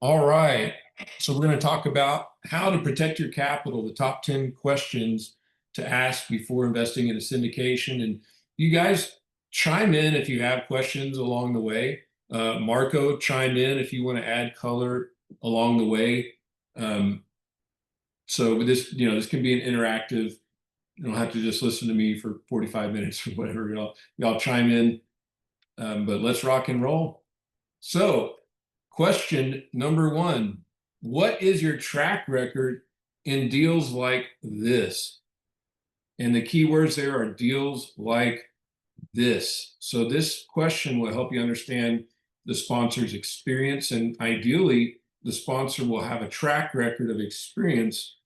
All right. So we're going to talk about how to protect your capital, the top 10 questions to ask before investing in a syndication. And you guys chime in if you have questions along the way. Marco, chime in if you want to add color along the way. Um, so with this, this can be an interactive. You don't have to just listen to me for 45 minutes or whatever. Y'all chime in. But let's rock and roll. So, question number one, what is your track record in deals like this? And the keywords there are deals like this. So this question will help you understand the sponsor's experience, and ideally, the sponsor will have a track record of experience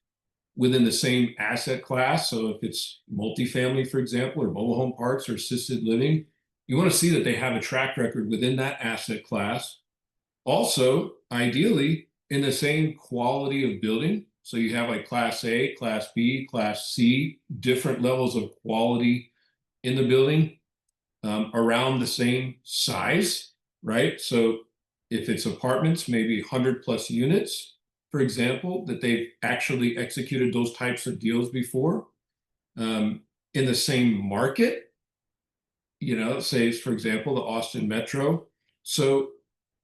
within the same asset class. So if it's multifamily, for example, or mobile home parks or assisted living, you want to see that they have a track record within that asset class. Also, ideally, in the same quality of building. So you have like Class A, Class B, Class C, different levels of quality in the building, around the same size, right? So if it's apartments, maybe 100 plus units, for example, that they've actually executed those types of deals before, in the same market, say, for example, the Austin Metro. So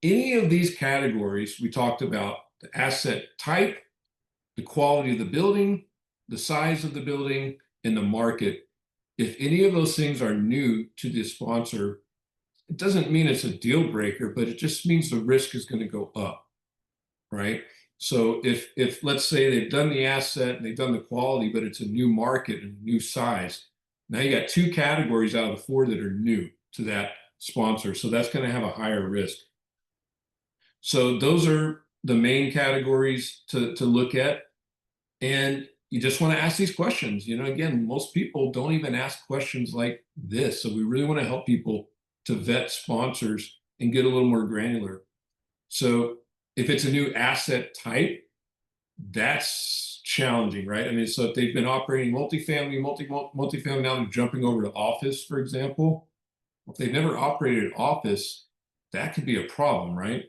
any of these categories, we talked about the asset type, the quality of the building, the size of the building, and the market. If any of those things are new to the sponsor, it doesn't mean it's a deal breaker, but it just means the risk is going to go up, right? So if let's say they've done the asset and they've done the quality, but it's a new market and a new size, now you got two categories out of the four that are new to that sponsor. So that's going to have a higher risk. So those are the main categories to look at. And you just want to ask these questions. Again, most people don't even ask questions like this. So we really want to help people to vet sponsors and get a little more granular. So if it's a new asset type, that's challenging, right? I mean, so if they've been operating multifamily, now they're jumping over to office, for example. If they've never operated office, that could be a problem, right?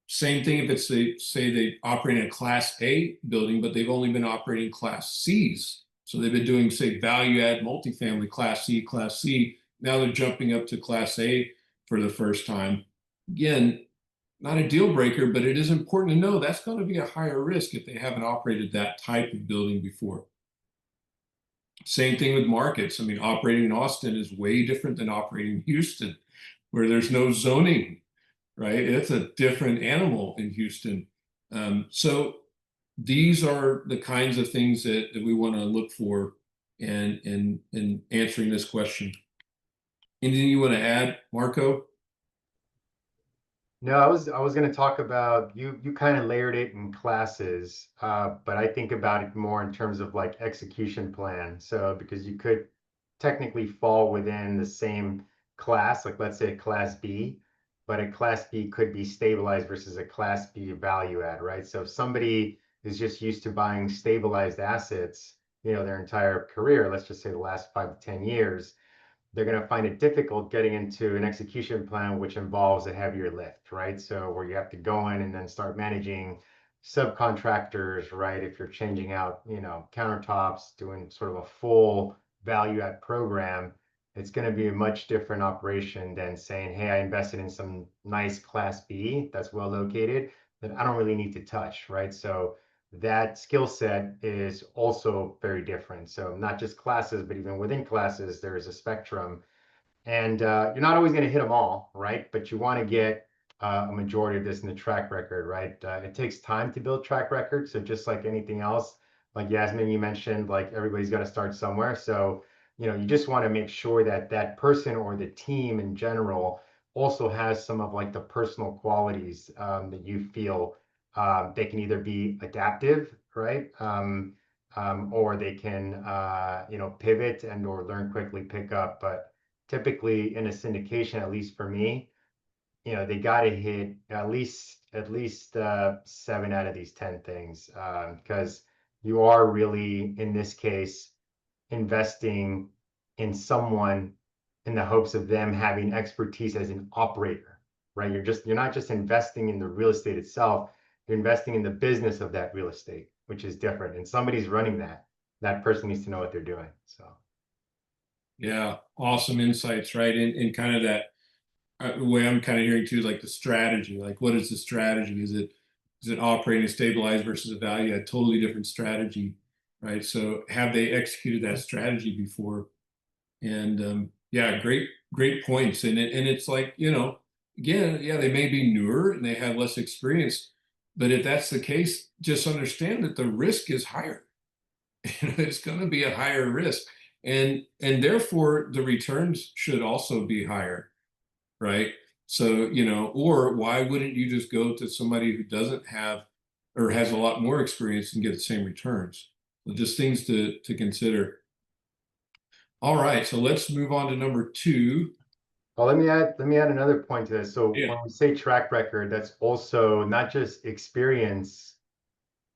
Same thing if it's say they operate in a Class A building, but they've only been operating Class Cs. So they've been doing, say, value add multifamily, Class C, Class C. Now they're jumping up to Class A for the first time. Again, not a deal breaker, but it is important to know that's going to be a higher risk if they haven't operated that type of building before. Same thing with markets. I mean, operating in Austin is way different than operating in Houston, where there's no zoning, right? It's a different animal in Houston. So these are the kinds of things that we want to look for in answering this question. Anything you want to add, Marco? No, I was going to talk about you kind of layered it in classes, but I think about it more in terms of like execution plan. So because you could technically fall within the same class, like let's say a class B, but a class B could be stabilized versus a class B value add, right? So if somebody is just used to buying stabilized assets, their entire career, let's just say the last 5 to 10 years, they're going to find it difficult getting into an execution plan, which involves a heavier lift, right? So where you have to go in and then start managing subcontractors, right? If you're changing out, countertops, doing sort of a full value add program, it's going to be a much different operation than saying, hey, I invested in some nice class B that's well located that I don't really need to touch, right? So that skill set is also very different. So not just classes, but even within classes, there is a spectrum. And you're not always going to hit them all, right? But you want to get a majority of this in the track record, right? It takes time to build track record. So just like anything else, like Yasmin, you mentioned, like everybody's got to start somewhere. So, you just want to make sure that that person or the team in general also has some of like the personal qualities that you feel they can either be adaptive, right? Or they can, pivot and or learn quickly, pick up. But typically in a syndication, at least for me, they got to hit at least 7 out of these 10 things, because you are really, in this case, investing in someone in the hopes of them having expertise as an operator, right? You're not just investing in the real estate itself, you're investing in the business of that real estate, which is different. And somebody's running that. That person needs to know what they're doing. So Yeah, awesome insights, right? And kind of that the way I'm kind of hearing too is like the strategy. Like, what is the strategy? Is it operating a stabilize versus a value? A totally different strategy, right? So have they executed that strategy before? And yeah, great points. And it's like, again, yeah, they may be newer and they have less experience, but if that's the case, just understand that the risk is higher. It's going to be a higher risk, and therefore the returns should also be higher, right? So, or why wouldn't you just go to somebody who doesn't have or has a lot more experience and get the same returns? So just things to consider. All right, so let's move on to number two. well, let me add another point to this. So Yeah. when we say track record, that's also not just experience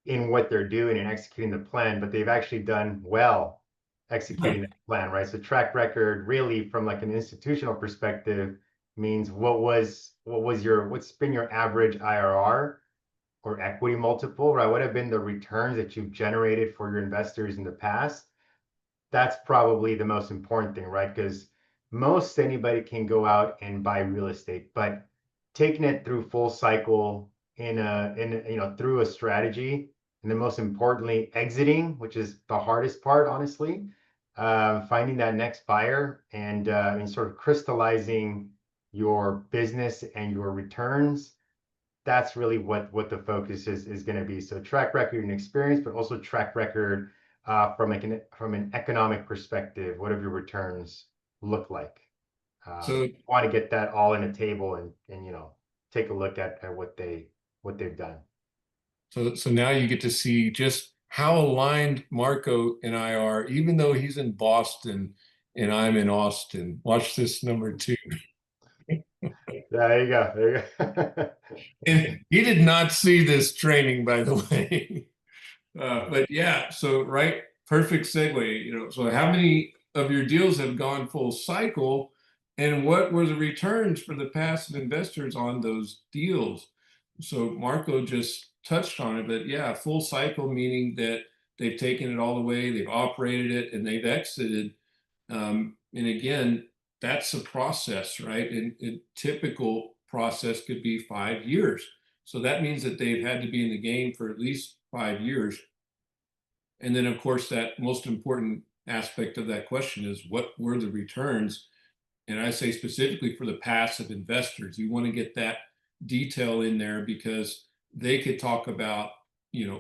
in what they're doing and executing the plan, but they've actually done well executing that plan, right? So track record really from like an institutional perspective means what's been your average IRR or equity multiple, right? What have been the returns that you've generated for your investors in the past? That's probably the most important thing, right? Because most anybody can go out and buy real estate, but taking it through full cycle through a strategy, and then most importantly, exiting, which is the hardest part, honestly, finding that next buyer and sort of crystallizing your business and your returns. That's really what the focus is going to be. So track record and experience, but also track record from an economic perspective. What have your returns look like? So Want to get that all in a table and take a look at what they've done. so now you get to see just how aligned Marco and I are, even though he's in Boston and I'm in Austin. Watch this number two. Yeah, there you go. There you go. And he did not see this training, by the way. But yeah, so right, perfect segue. So how many of your deals have gone full cycle, and what were the returns for the passive investors on those deals? So Marco just touched on it, but yeah, full cycle meaning that they've taken it all the way, they've operated it, and they've exited. And again, that's a process, right? And a typical process could be 5 years. So that means that they've had to be in the game for at least 5 years. And then, of course, that most important aspect of that question is what were the returns? And I say specifically for the passive investors, you want to get that detail in there because they could talk about,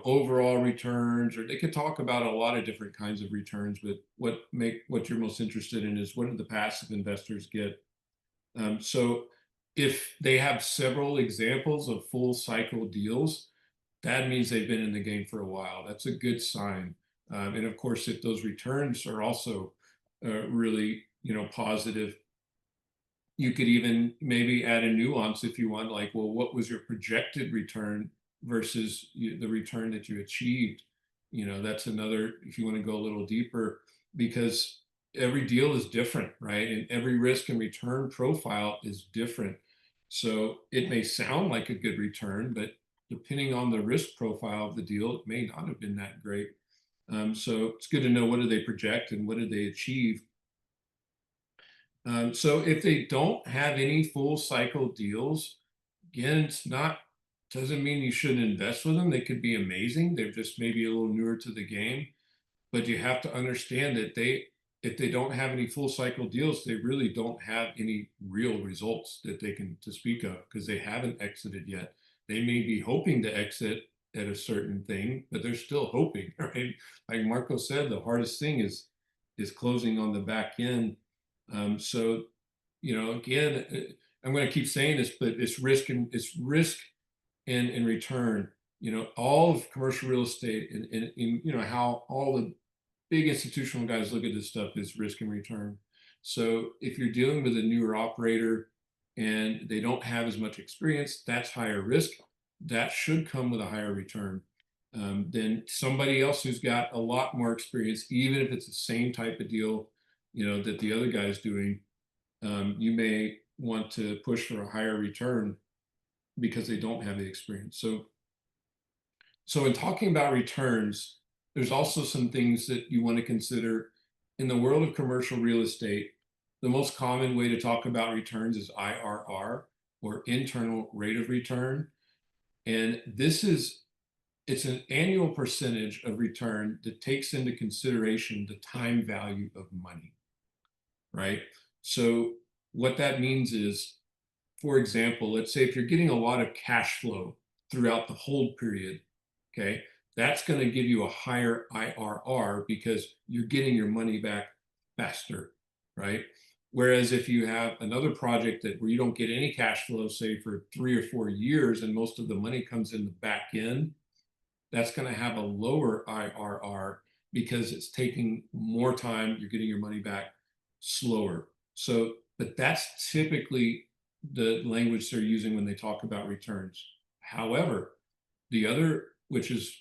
overall returns, or they could talk about a lot of different kinds of returns. But what you're most interested in is what did the passive investors get? So if they have several examples of full cycle deals, that means they've been in the game for a while. That's a good sign. And of course, if those returns are also really, positive, you could even maybe add a nuance if you want, like, well, what was your projected return versus the return that you achieved? That's another, if you want to go a little deeper, because every deal is different, right? And every risk and return profile is different. So it may sound like a good return, but depending on the risk profile of the deal, it may not have been that great. So it's good to know what do they project and what did they achieve. So if they don't have any full cycle deals, again, it's not doesn't mean you shouldn't invest with them. They could be amazing. They're just maybe a little newer to the game, but you have to understand that if they don't have any full cycle deals, they really don't have any real results that they can to speak of because they haven't exited yet. They may be hoping to exit at a certain thing, but they're still hoping, right? Like Marco said, the hardest thing is closing on the back end. So, again, I'm going to keep saying this, but it's risk and return. All of commercial real estate and how all the big institutional guys look at this stuff is risk and return. So if you're dealing with a newer operator and they don't have as much experience, that's higher risk. That should come with a higher return than somebody else who's got a lot more experience, even if it's the same type of deal, that the other guy's doing. You may want to push for a higher return because they don't have the experience. So in talking about returns, there's also some things that you want to consider in the world of commercial real estate. The most common way to talk about returns is IRR, or internal rate of return. And it's an annual percentage of return that takes into consideration the time value of money, right? So what that means is, for example, let's say if you're getting a lot of cash flow throughout the hold period, okay, that's going to give you a higher IRR because you're getting your money back faster, right? Whereas if you have another project where you don't get any cash flow, say for 3 or 4 years, and most of the money comes in the back end, that's going to have a lower IRR because it's taking more time. You're getting your money back slower. So, but that's typically the language they're using when they talk about returns. However, the other, which is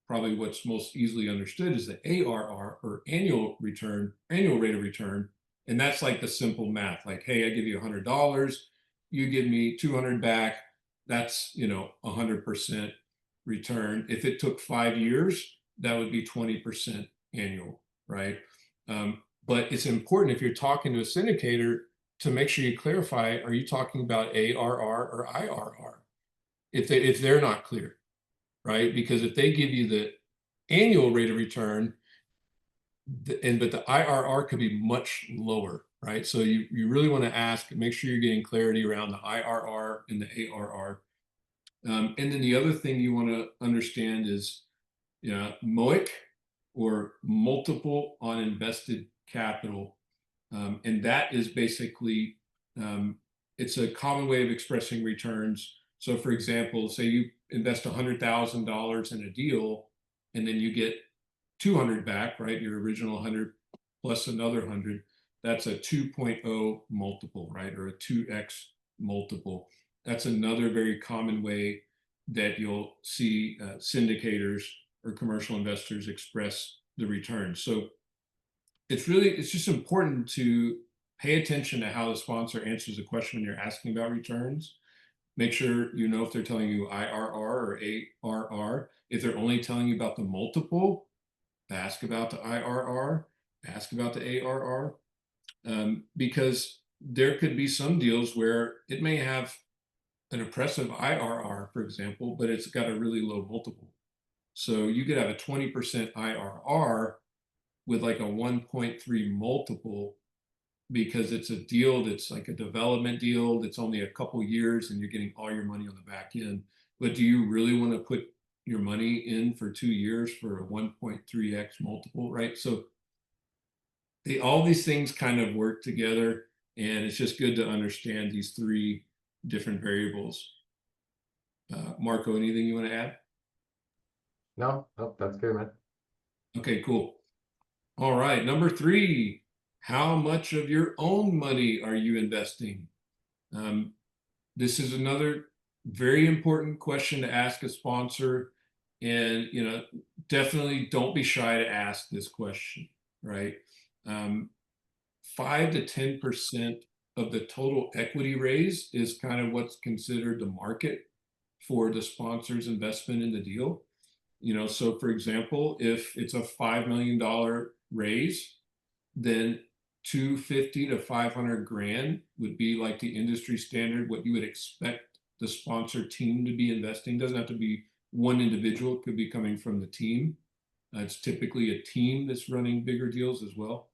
probably what's most easily understood, is the ARR, or annual rate of return. And that's like the simple math, like, hey, I give you $100, you give me 200 back. That's 100% return. If it took 5 years, that would be 20% annual, right? But it's important, if you're talking to a syndicator, to make sure you clarify, are you talking about ARR or IRR? If they're not clear, right? Because if they give you the annual rate of return, but the IRR could be much lower, right? So you really want to make sure you're getting clarity around the IRR and the ARR. And then the other thing you want to understand is, MOIC, or multiple on invested capital. And that is basically, it's a common way of expressing returns. So for example, say you invest $100,000 in a deal, and then you get 200 back, right? Your original 100 plus another 100. That's a 2.0 multiple, right? Or a 2x multiple. That's another very common way that you'll see syndicators or commercial investors express the return. So it's just important to pay attention to how the sponsor answers the question when you're asking about returns. Make sure you know if they're telling you IRR or ARR. If they're only telling you about the multiple, ask about the IRR, ask about the ARR, because there could be some deals where it may have an impressive IRR, for example, but it's got a really low multiple. So you could have a 20% IRR with like a 1.3 multiple, because it's a deal that's like a development deal that's only a couple years and you're getting all your money on the back end. But do you really want to put your money in for 2 years for a 1.3x multiple, right? So all these things kind of work together, and it's just good to understand these three different variables. Marco, anything you want to add? No, that's good, man. Okay, cool. All right, number 3, how much of your own money are you investing? This is another very important question to ask a sponsor, and definitely don't be shy to ask this question, right? 5 to 10% of the total equity raise is kind of what's considered the market for the sponsor's investment in the deal. So for example, if it's a $5 million raise, then 250 to 500 grand would be like the industry standard, what you would expect the sponsor team to be investing. Doesn't have to be one individual, it could be coming from the team. It's typically a team that's running bigger deals as well.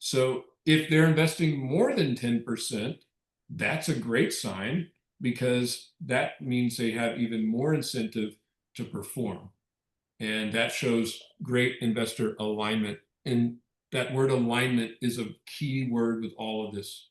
So if they're investing more than 10%, that's a great sign, because that means they have even more incentive to perform. And that shows great investor alignment. And that word alignment is a key word with all of this.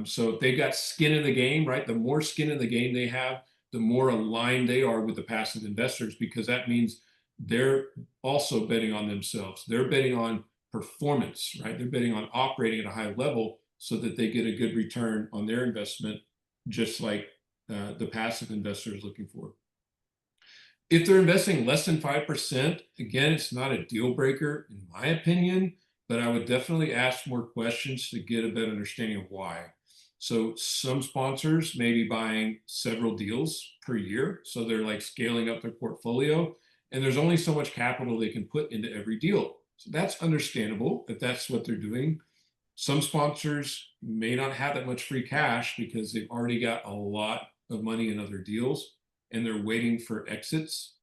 So if they've got skin in the game, right? The more skin in the game they have, the more aligned they are with the passive investors, because that means they're also betting on themselves. They're betting on performance, right? They're betting on operating at a high level so that they get a good return on their investment, just like the passive investor is looking for. If they're investing less than 5%, again, it's not a deal breaker, in my opinion, but I would definitely ask more questions to get a better understanding of why. So some sponsors may be buying several deals per year. So they're like scaling up their portfolio, and there's only so much capital they can put into every deal. So that's understandable if that's what they're doing. Some sponsors may not have that much free cash because they've already got a lot of money in other deals and they're waiting for exits.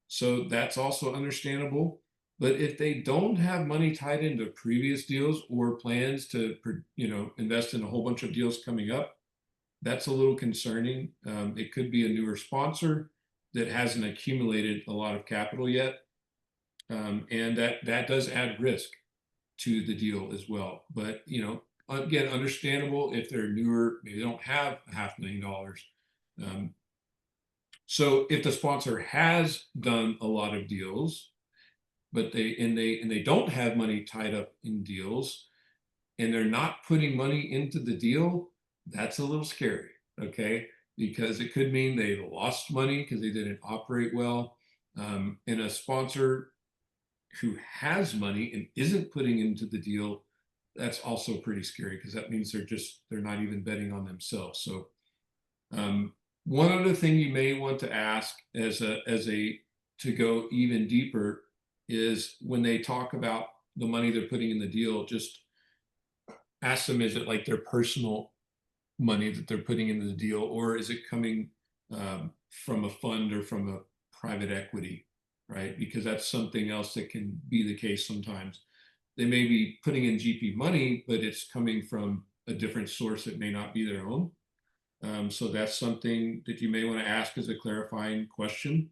So that's also understandable. But if they don't have money tied into previous deals or plans to, invest in a whole bunch of deals coming up, that's a little concerning. It could be a newer sponsor that hasn't accumulated a lot of capital yet, and that does add risk to the deal as well. But again, understandable if they're newer, maybe they don't have $500,000. So if the sponsor has done a lot of deals, but they don't have money tied up in deals, and they're not putting money into the deal, that's a little scary, okay? Because it could mean they lost money because they didn't operate well. And a sponsor who has money and isn't putting into the deal, that's also pretty scary because that means they're not even betting on themselves. So one other thing you may want to ask as a to go even deeper is when they talk about the money they're putting in the deal, just ask them, is it like their personal money that they're putting into the deal, or is it coming from a fund or from a private equity, right? Because that's something else that can be the case sometimes. They may be putting in GP money, but it's coming from a different source that may not be their own. So that's something that you may want to ask as a clarifying question.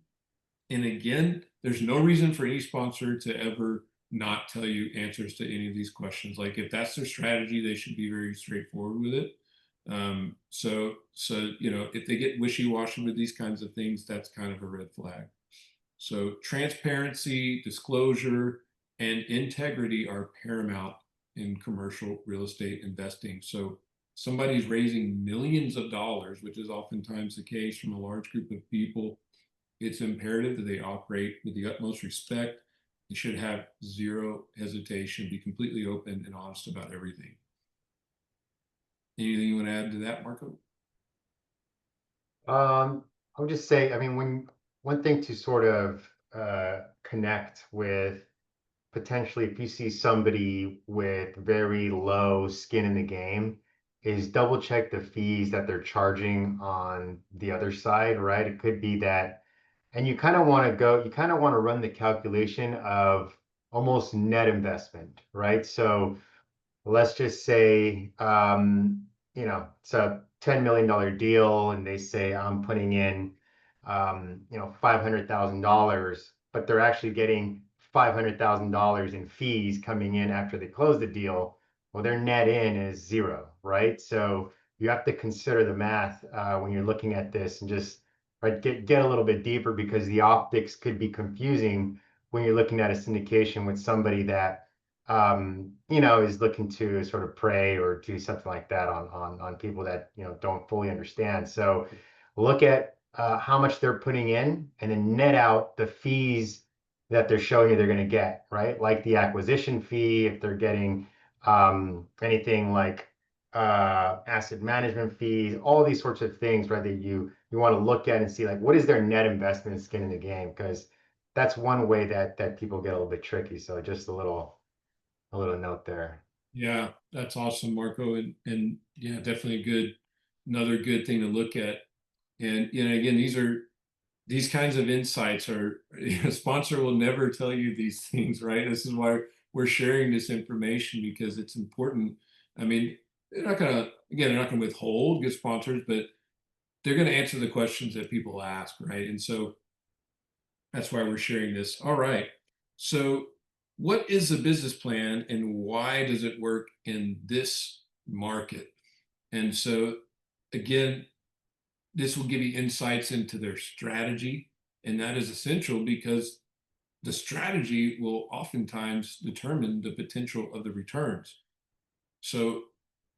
And again, there's no reason for any sponsor to ever not tell you answers to any of these questions. Like if that's their strategy, they should be very straightforward with it. So if they get wishy-washy with these kinds of things, that's kind of a red flag. So transparency, disclosure, and integrity are paramount in commercial real estate investing. So somebody's raising millions of dollars, which is oftentimes the case from a large group of people. It's imperative that they operate with the utmost respect. They should have zero hesitation, be completely open and honest about everything. Anything you want to add to that, Marco? I would just say, I mean, one thing to sort of connect with potentially if you see somebody with very low skin in the game is double check the fees that they're charging on the other side, right? It could be that, and you kind of want to run the calculation of almost net investment, right? So let's just say, it's a $10 million deal and they say I'm putting in, $500,000, but they're actually getting $500,000 in fees coming in after they close the deal. Well, their net in is zero, right? So you have to consider the math when you're looking at this and just right, get a little bit deeper because the optics could be confusing when you're looking at a syndication with somebody that is looking to sort of prey or do something like that on people that don't fully understand. So look at how much they're putting in, and then net out the fees that they're showing you they're going to get, right? Like the acquisition fee, if they're getting anything like asset management fees, all these sorts of things, right? That you want to look at and see like what is their net investment skin in the game, because that's one way that people get a little bit tricky. So just a little note there. Yeah, that's awesome, Marco, and yeah, definitely another good thing to look at. And again, these kinds of insights are sponsor will never tell you these things, right? This is why we're sharing this information because it's important. I mean, they're not gonna withhold good sponsors, but they're gonna answer the questions that people ask, right? And so that's why we're sharing this. All right. So, what is the business plan and why does it work in this market? And so, again, this will give you insights into their strategy. And that is essential because the strategy will oftentimes determine the potential of the returns. So,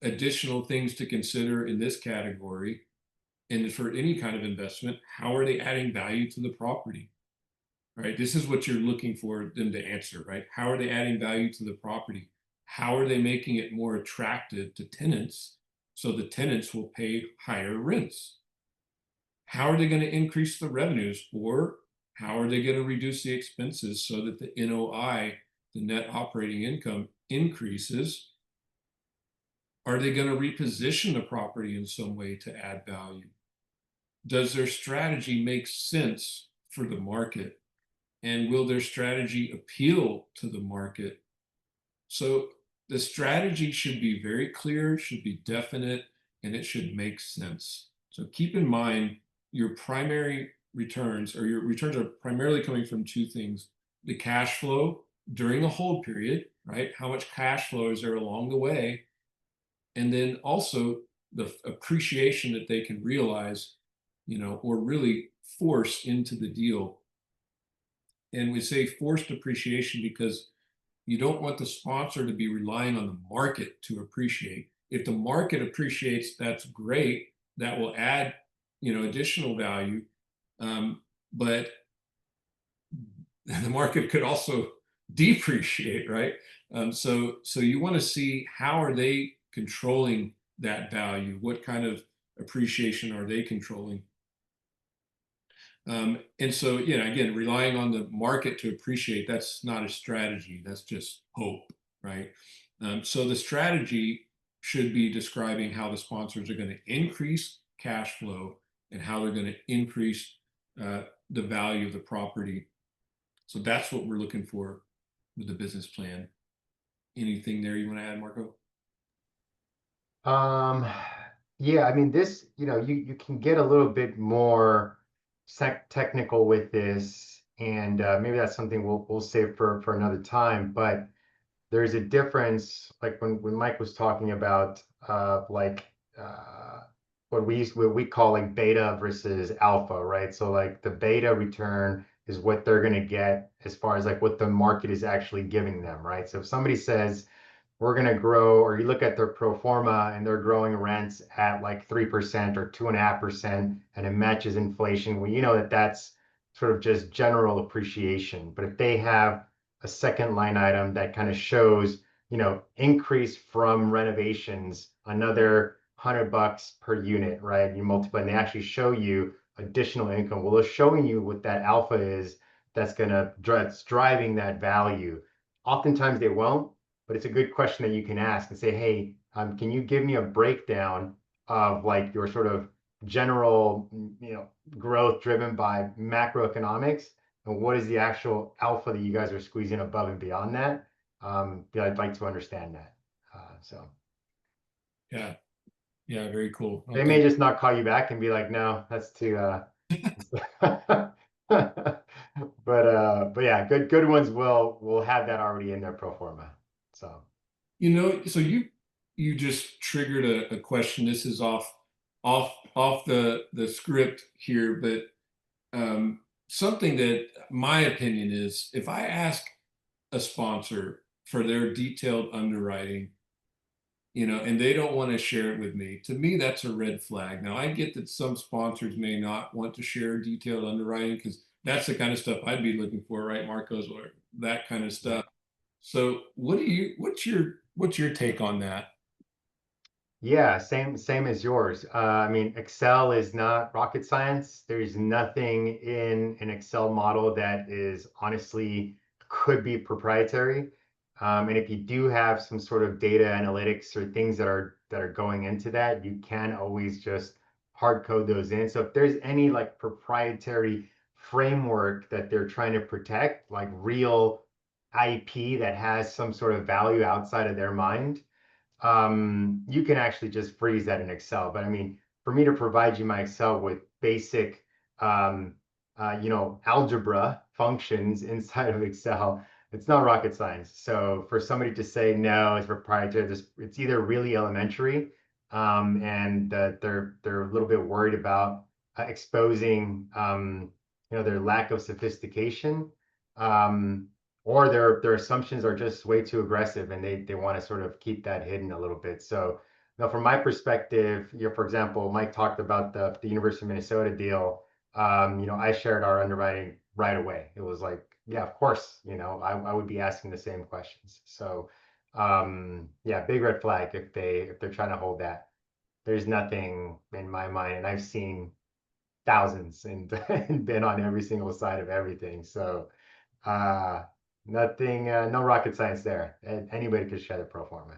additional things to consider in this category and for any kind of investment, how are they adding value to the property? Right? This is what you're looking for them to answer, right? How are they adding value to the property? How are they making it more attractive to tenants? so the tenants will pay higher rents. How are they going to increase the revenues, or how are they going to reduce the expenses so that the NOI, the net operating income, increases? Are they going to reposition the property in some way to add value? Does their strategy make sense for the market? And will their strategy appeal to the market? So the strategy should be very clear, should be definite, and it should make sense. So keep in mind your primary returns, or your returns are primarily coming from two things: the cash flow during a hold period, right? How much cash flow is there along the way? And then also the appreciation that they can realize, or really force into the deal. And we say forced appreciation because you don't want the sponsor to be relying on the market to appreciate. If the market appreciates, that's great. That will add, additional value. But the market could also depreciate, right? So you want to see how are they controlling that value? What kind of appreciation are they controlling? And so, again, relying on the market to appreciate, that's not a strategy. That's just hope, right? So the strategy should be describing how the sponsors are going to increase cash flow and how they're going to increase the value of the property. So that's what we're looking for with the business plan. Anything there you want to add, Marco? Um, yeah, I mean, this, you can get a little bit more technical with this, and maybe that's something we'll save for another time. But there's a difference, like when Mike was talking about like what we call like beta versus alpha, right? So like the beta return is what they're going to get as far as like what the market is actually giving them, right? So if somebody says we're going to grow, or you look at their pro forma and they're growing rents at like 3% or 2.5%, and it matches inflation, well, you know that that's sort of just general appreciation. But if they have a second line item that kind of shows, increase from renovations, another $100 per unit, right? You multiply and they actually show you additional income. Well, they're showing you what that alpha is that's driving that value. Oftentimes they won't, but it's a good question that you can ask and say, hey, can you give me a breakdown of like your sort of general, growth driven by macroeconomics, and what is the actual alpha that you guys are squeezing above and beyond that? Yeah, I'd like to understand that. So Yeah, yeah, very cool. they may Okay. just not call you back and be like, no, that's too. But yeah, good ones will have that already in their pro forma. So. So you just triggered a question. This is off the script here, but something that my opinion is, if I ask a sponsor for their detailed underwriting, and they don't want to share it with me, to me, that's a red flag. Now, I get that some sponsors may not want to share detailed underwriting because that's the kind of stuff I'd be looking for, right, Marcos, or that kind of Yeah. stuff. So, what's your take on that? Yeah, same as yours. I mean, Excel is not rocket science. There's nothing in an Excel model that is honestly could be proprietary. And if you do have some sort of data analytics or things that are going into that, you can always just hard code those in. So if there's any like proprietary framework that they're trying to protect, like real IP that has some sort of value outside of their mind, you can actually just freeze that in Excel. But I mean, for me to provide you my Excel with basic, algebra functions inside of Excel, it's not rocket science. So for somebody to say no, it's proprietary, it's either really elementary, and that they're a little bit worried about exposing, their lack of sophistication. Um, or their assumptions are just way too aggressive and they want to sort of keep that hidden a little bit. So now from my perspective, for example, Mike talked about the University of Minnesota deal. I shared our underwriting right away. It was like, yeah, of course, I would be asking the same questions. So yeah, big red flag if they're trying to hold that. there's nothing in my mind, and I've seen thousands and, and been on every single side of everything. So uh, nothing, no rocket science there. Anybody could shred a pro forma.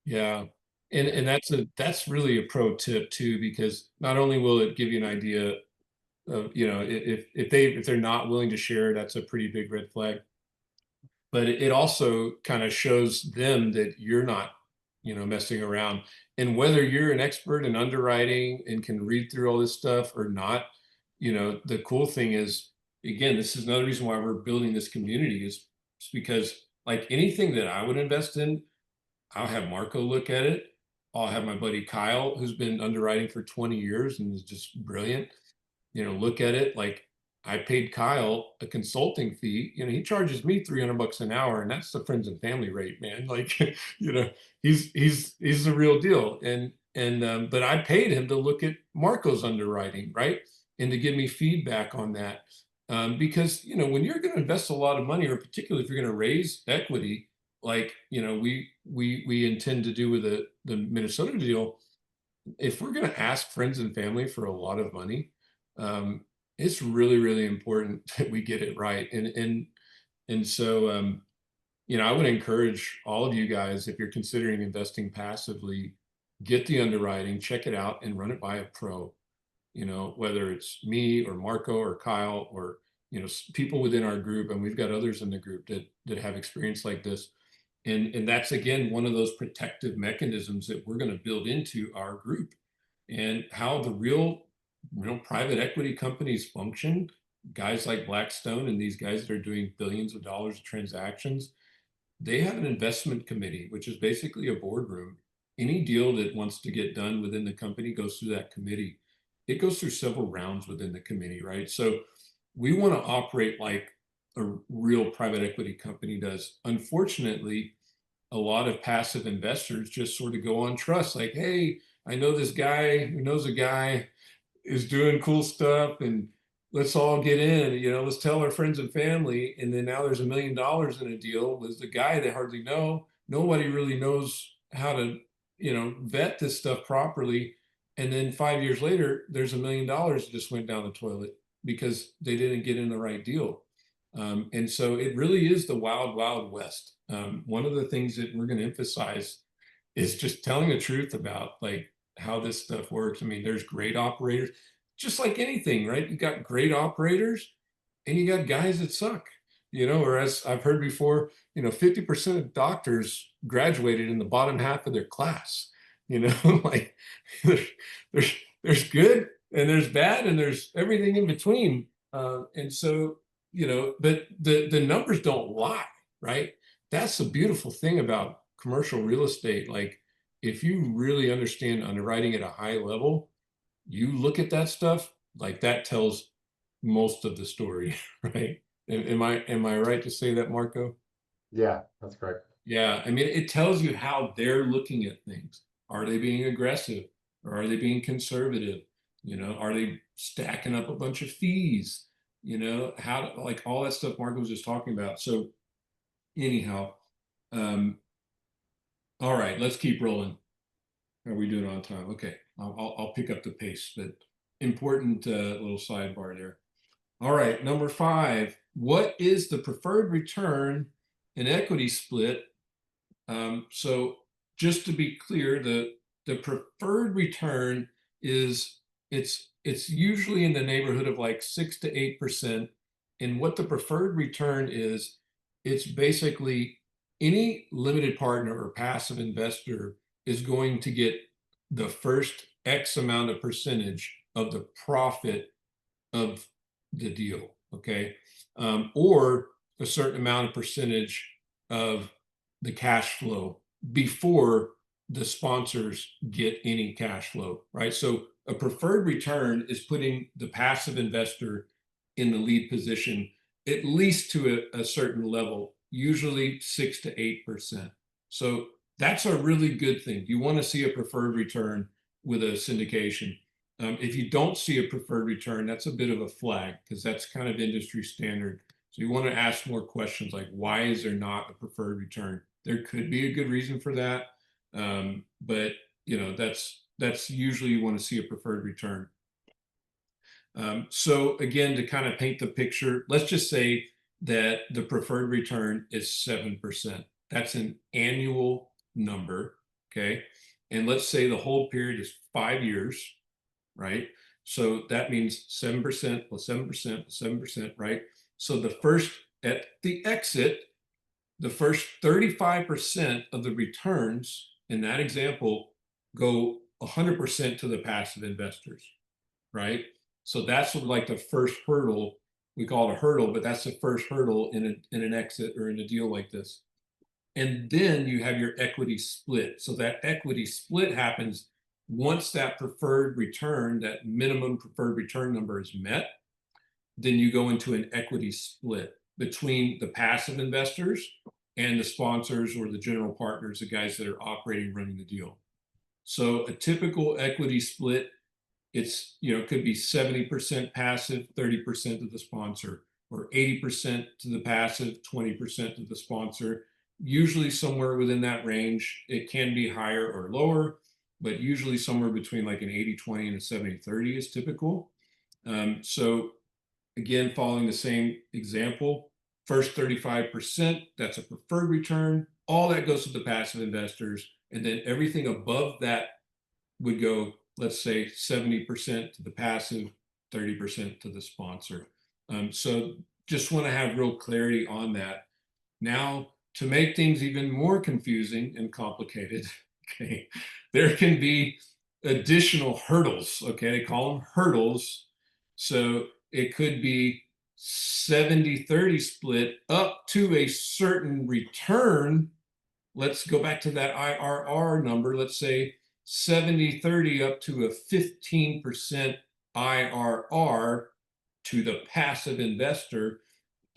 Yeah. And that's really a pro tip too, because not only will it give you an idea of, if they're not willing to share, that's a pretty big red flag. But it also kind of shows them that you're not, messing around. And whether you're an expert in underwriting and can read through all this stuff or not, the cool thing is, again, this is another reason why we're building this community is because like anything that I would invest in, I'll have Marco look at it. I'll have my buddy Kyle, who's been underwriting for 20 years and is just brilliant, look at it. Like I paid Kyle a consulting fee. He charges me 300 bucks an hour, and that's the friends and family rate, man. Like, he's the real deal. But I paid him to look at Marco's underwriting, right? And to give me feedback on that. Because, when you're going to invest a lot of money, or particularly if you're going to raise equity, like, we intend to do with the Minnesota deal, if we're going to ask friends and family for a lot of money, um, it's really, really important that we get it right. And so, I would encourage all of you guys, if you're considering investing passively, get the underwriting, check it out, and run it by a pro. Whether it's me or Marco or Kyle or people within our group, and we've got others in the group that have experience like this. And that's again one of those protective mechanisms that we're going to build into our group. And how the real private equity companies function, guys like Blackstone and these guys that are doing billions of dollars of transactions, they have an investment committee, which is basically a boardroom. Any deal that wants to get done within the company goes through that committee. It goes through several rounds within the committee, right? So we want to operate like a real private equity company does. Unfortunately, a lot of passive investors just sort of go on trust, like, hey, I know this guy who knows a guy is doing cool stuff, and let's all get in, let's tell our friends and family. And then now there's $1 million in a deal with the guy they hardly know. Nobody really knows how to, vet this stuff properly. And then 5 years later, there's $1 million that just went down the toilet because they didn't get in the right deal. And so it really is the wild, wild west. One of the things that we're going to emphasize is just telling the truth about like how this stuff works. I mean, there's great operators, just like anything, right? You got great operators and you got guys that suck, or as I've heard before, 50% of doctors graduated in the bottom half of their class, like there's, there's, there's good and there's bad and there's everything in between. And so, but the numbers don't lie, right? That's the beautiful thing about commercial real estate. Like if you really understand underwriting at a high level, you look at that stuff, like that tells most of the story, right? Am I right to say that, Marco? Yeah, that's correct. Yeah, I mean, it tells you how they're looking at things. Are they being aggressive or are they being conservative? Are they stacking up a bunch of fees? How like all that stuff Marco was just talking about. So anyhow, um, all right, let's keep rolling. Are we doing on time? Okay, I'll pick up the pace, but important little sidebar there. All right, number 5. What is the preferred return in equity split? So just to be clear, the preferred return is it's usually in the neighborhood of like 6 to 8%. And what the preferred return is, it's basically any limited partner or passive investor is going to get the first X amount of percentage of the profit of the deal, okay? Or a certain amount of percentage of the cash flow before the sponsors get any cash flow, right? So a preferred return is putting the passive investor in the lead position, at least to a certain level, usually 6 to 8%. So that's a really good thing. You want to see a preferred return with a syndication. If you don't see a preferred return, that's a bit of a flag because that's kind of industry standard. So you want to ask more questions like, why is there not a preferred return? There could be a good reason for that, but that's That's usually you want to see a preferred return. So again, to kind of paint the picture, let's just say that the preferred return is 7%. That's an annual number, okay? And let's say the hold period is 5 years, right? So that means 7% plus 7% plus 7%, right? So at the exit, the first 35% of the returns in that example go 100% to the passive investors, right? So that's sort of like the first hurdle. We call it a hurdle, but that's the first hurdle in an exit or in a deal like this. And then you have your equity split. So that equity split happens once that preferred return, that minimum preferred return number is met. Then you go into an equity split between the passive investors and the sponsors or the general partners, the guys that are operating, running the deal. So a typical equity split, it's, it could be 70% passive, 30% to the sponsor, or 80% to the passive, 20% to the sponsor. Usually somewhere within that range. It can be higher or lower, but usually somewhere between like an 80-20 and a 70-30 is typical. So again, following the same example, first 35%, that's a preferred return. All that goes to the passive investors. And then everything above that would go, let's say 70% to the passive, 30% to the sponsor. So just want to have real clarity on that. Now, to make things even more confusing and complicated, okay, there can be additional hurdles, okay? They call them hurdles. So it could be 70-30 split up to a certain return. Let's go back to that IRR number. Let's say 70-30 up to a 15% IRR to the passive investor.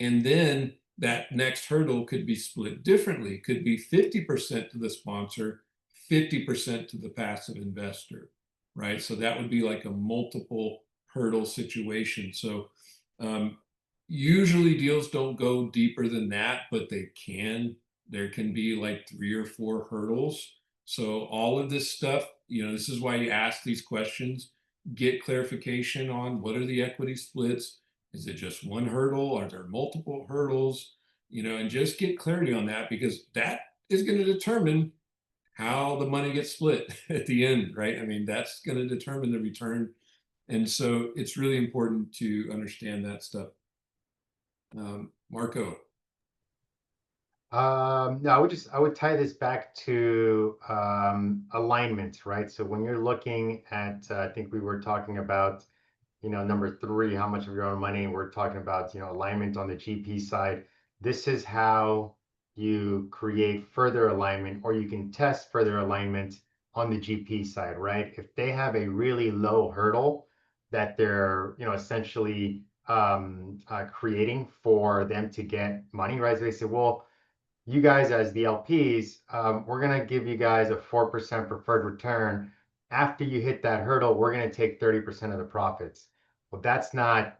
And then that next hurdle could be split differently. It could be 50% to the sponsor, 50% to the passive investor, right? So that would be like a multiple hurdle situation. So usually deals don't go deeper than that, but they can. There can be like 3 or 4 hurdles. So all of this stuff, this is why you ask these questions. Get clarification on what are the equity splits. Is it just one hurdle? Are there multiple hurdles? And just get clarity on that, because that is going to determine how the money gets split at the end, right? I mean, that's going to determine the return. And so it's really important to understand that stuff. Marco. No, I would tie this back to alignment, right? So when you're looking at, I think we were talking about, number 3, how much of your own money. We're talking about, alignment on the GP side. This is how you create further alignment, or you can test further alignment on the GP side, right? If they have a really low hurdle that they're, essentially creating for them to get money, right? So they say, well, you guys as the LPs, we're going to give you guys a 4% preferred return. After you hit that hurdle, we're going to take 30% of the profits. Well, that's not,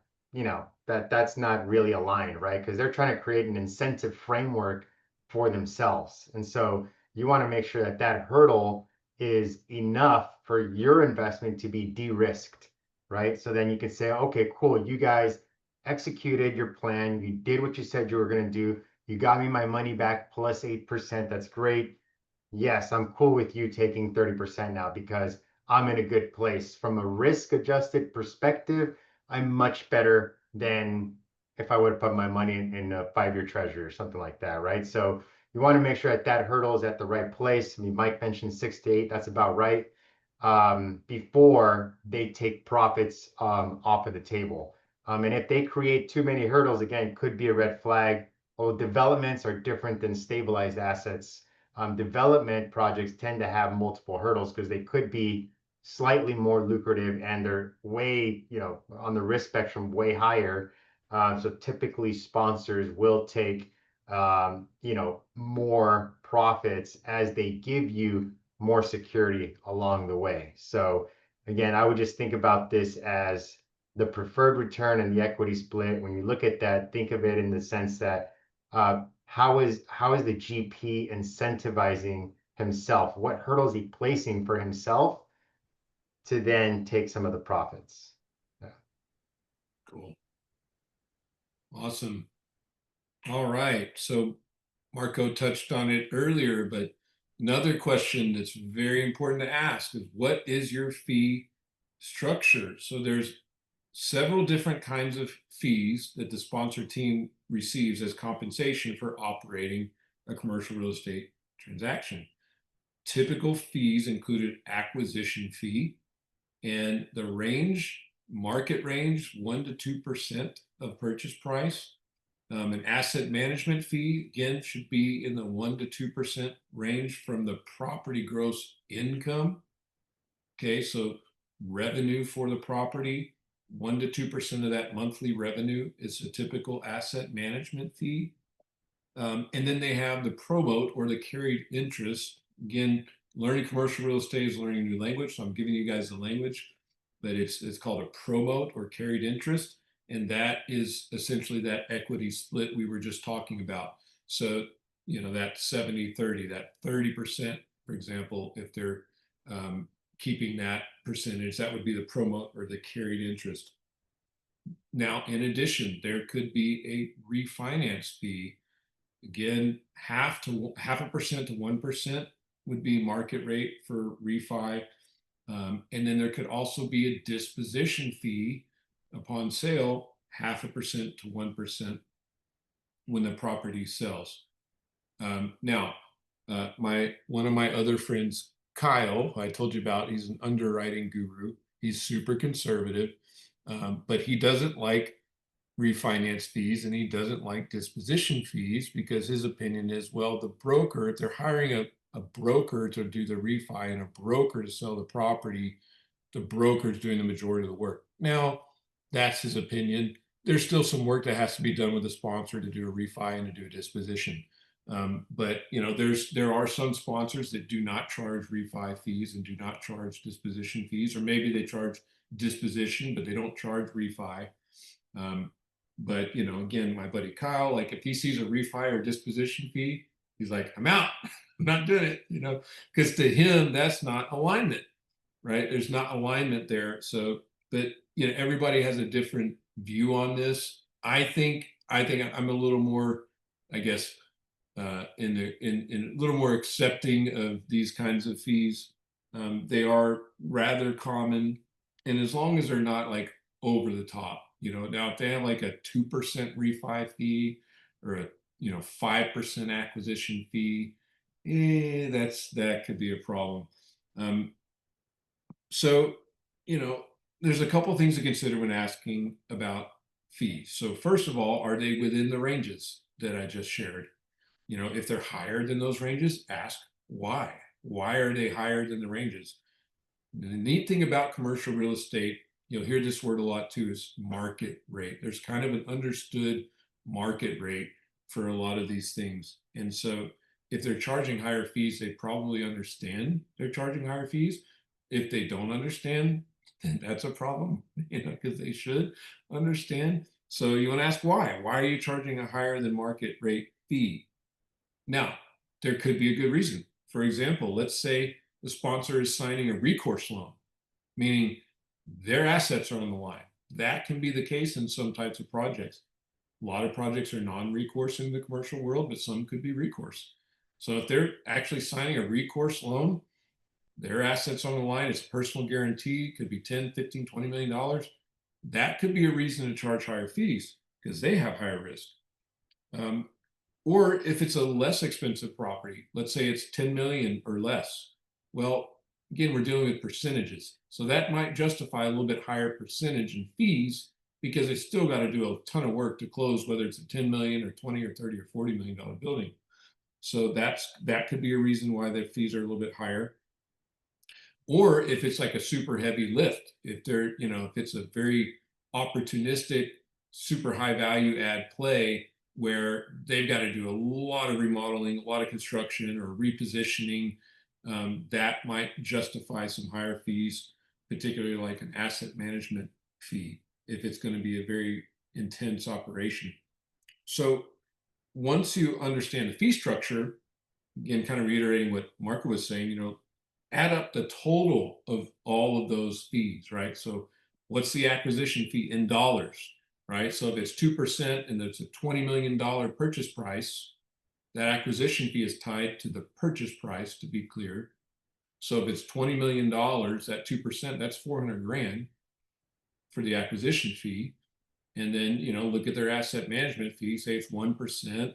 that's not really aligned, right? Because they're trying to create an incentive framework for themselves. And so you want to make sure that that hurdle is enough for your investment to be de-risked, right? So then you can say, okay, cool, you guys executed your plan. You did what you said you were going to do. You got me my money back plus 8%. That's great. Yes, I'm cool with you taking 30% now because I'm in a good place. From a risk adjusted perspective, I'm much better than if I would have put my money in a 5-year treasury or something like that, right? So you want to make sure that that hurdle is at the right place. I mean, Mike mentioned 6 to 8. That's about right. Before they take profits off of the table. And if they create too many hurdles, again, could be a red flag. Well, developments are different than stabilized assets. Development projects tend to have multiple hurdles because they could be slightly more lucrative and they're way, on the risk spectrum, way higher. So typically sponsors will take, more profits as they give you more security along the way. So again, I would just think about this as the preferred return and the equity split. When you look at that, think of it in the sense that how is the GP incentivizing himself? What hurdles he placing for himself to then take some of the profits. Yeah. Cool. Awesome. All right. So Marco touched on it earlier, but another question that's very important to ask is what is your fee structure? So there's several different kinds of fees that the sponsor team receives as compensation for operating a commercial real estate transaction. Typical fees included acquisition fee and the range, market range, 1 to 2% of purchase price. An asset management fee, again, should be in the 1 to 2% range from the property gross income. Okay, so revenue for the property, 1 to 2% of that monthly revenue is a typical asset management fee. And then they have the promote or the carried interest. Again, learning commercial real estate is learning a new language, so I'm giving you guys the language, but it's called a promote or carried interest, and that is essentially that equity split we were just talking about. So, that 70-30, that 30%, for example, if they're keeping that percentage, that would be the promote or the carried interest. Now, in addition, there could be a refinance fee. Again, half a percent to 1% would be market rate for refi. And then there could also be a disposition fee upon sale, 0.5% to 1% when the property sells. Now, one of my other friends, Kyle, who I told you about, he's an underwriting guru. He's super conservative, but he doesn't like refinance fees and he doesn't like disposition fees because his opinion is, well, the broker, if they're hiring a broker to do the refi and a broker to sell the property, the broker is doing the majority of the work. Now, that's his opinion. There's still some work that has to be done with the sponsor to do a refi and to do a disposition. But there are some sponsors that do not charge refi fees and do not charge disposition fees, or maybe they charge disposition, but they don't charge refi. But again, my buddy Kyle, like if he sees a refi or disposition fee, he's like, I'm out. I'm not doing it, because to him, that's not alignment, right? There's not alignment there. So, but everybody has a different view on this. I think I'm a little more, I guess, in a little more accepting of these kinds of fees. They are rather common, and as long as they're not like over the top, now if they have like a 2% refi fee or a 5% acquisition fee, that could be a problem. So there's a couple things to consider when asking about fees. So first of all, are they within the ranges that I just shared? If they're higher than those ranges, ask why. Why are they higher than the ranges? The neat thing about commercial real estate, you'll hear this word a lot too, is market rate. There's kind of an understood market rate for a lot of these things. And so if they're charging higher fees, they probably understand they're charging higher fees. If they don't understand, then that's a problem, because they should understand. So you want to ask why. Why are you charging a higher than market rate fee? Now, there could be a good reason. For example, let's say the sponsor is signing a recourse loan, meaning their assets are on the line. That can be the case in some types of projects. A lot of projects are non-recourse in the commercial world, but some could be recourse. So if they're actually signing a recourse loan, their assets on the line, it's a personal guarantee, could be 10, 15, $20 million. That could be a reason to charge higher fees because they have higher risk. Or if it's a less expensive property, let's say it's 10 million or less. Well, again, we're dealing with percentages. So that might justify a little bit higher percentage in fees because they still got to do a ton of work to close, whether it's a 10 million or 20 or 30 or $40 million building. So that could be a reason why the fees are a little bit higher. Or if it's like a super heavy lift, if it's a very opportunistic, super high value add play where they've got to do a lot of remodeling, a lot of construction or repositioning, that might justify some higher fees, particularly like an asset management fee, if it's going to be a very intense operation. So once you understand the fee structure, again, kind of reiterating what Marco was saying, add up the total of all of those fees, right? So what's the acquisition fee in dollars, right? So if it's 2% and it's a $20 million purchase price, that acquisition fee is tied to the purchase price, to be clear. So if it's $20 million, that 2%, that's 400 grand for the acquisition fee. And then, look at their asset management fee, say it's 1%,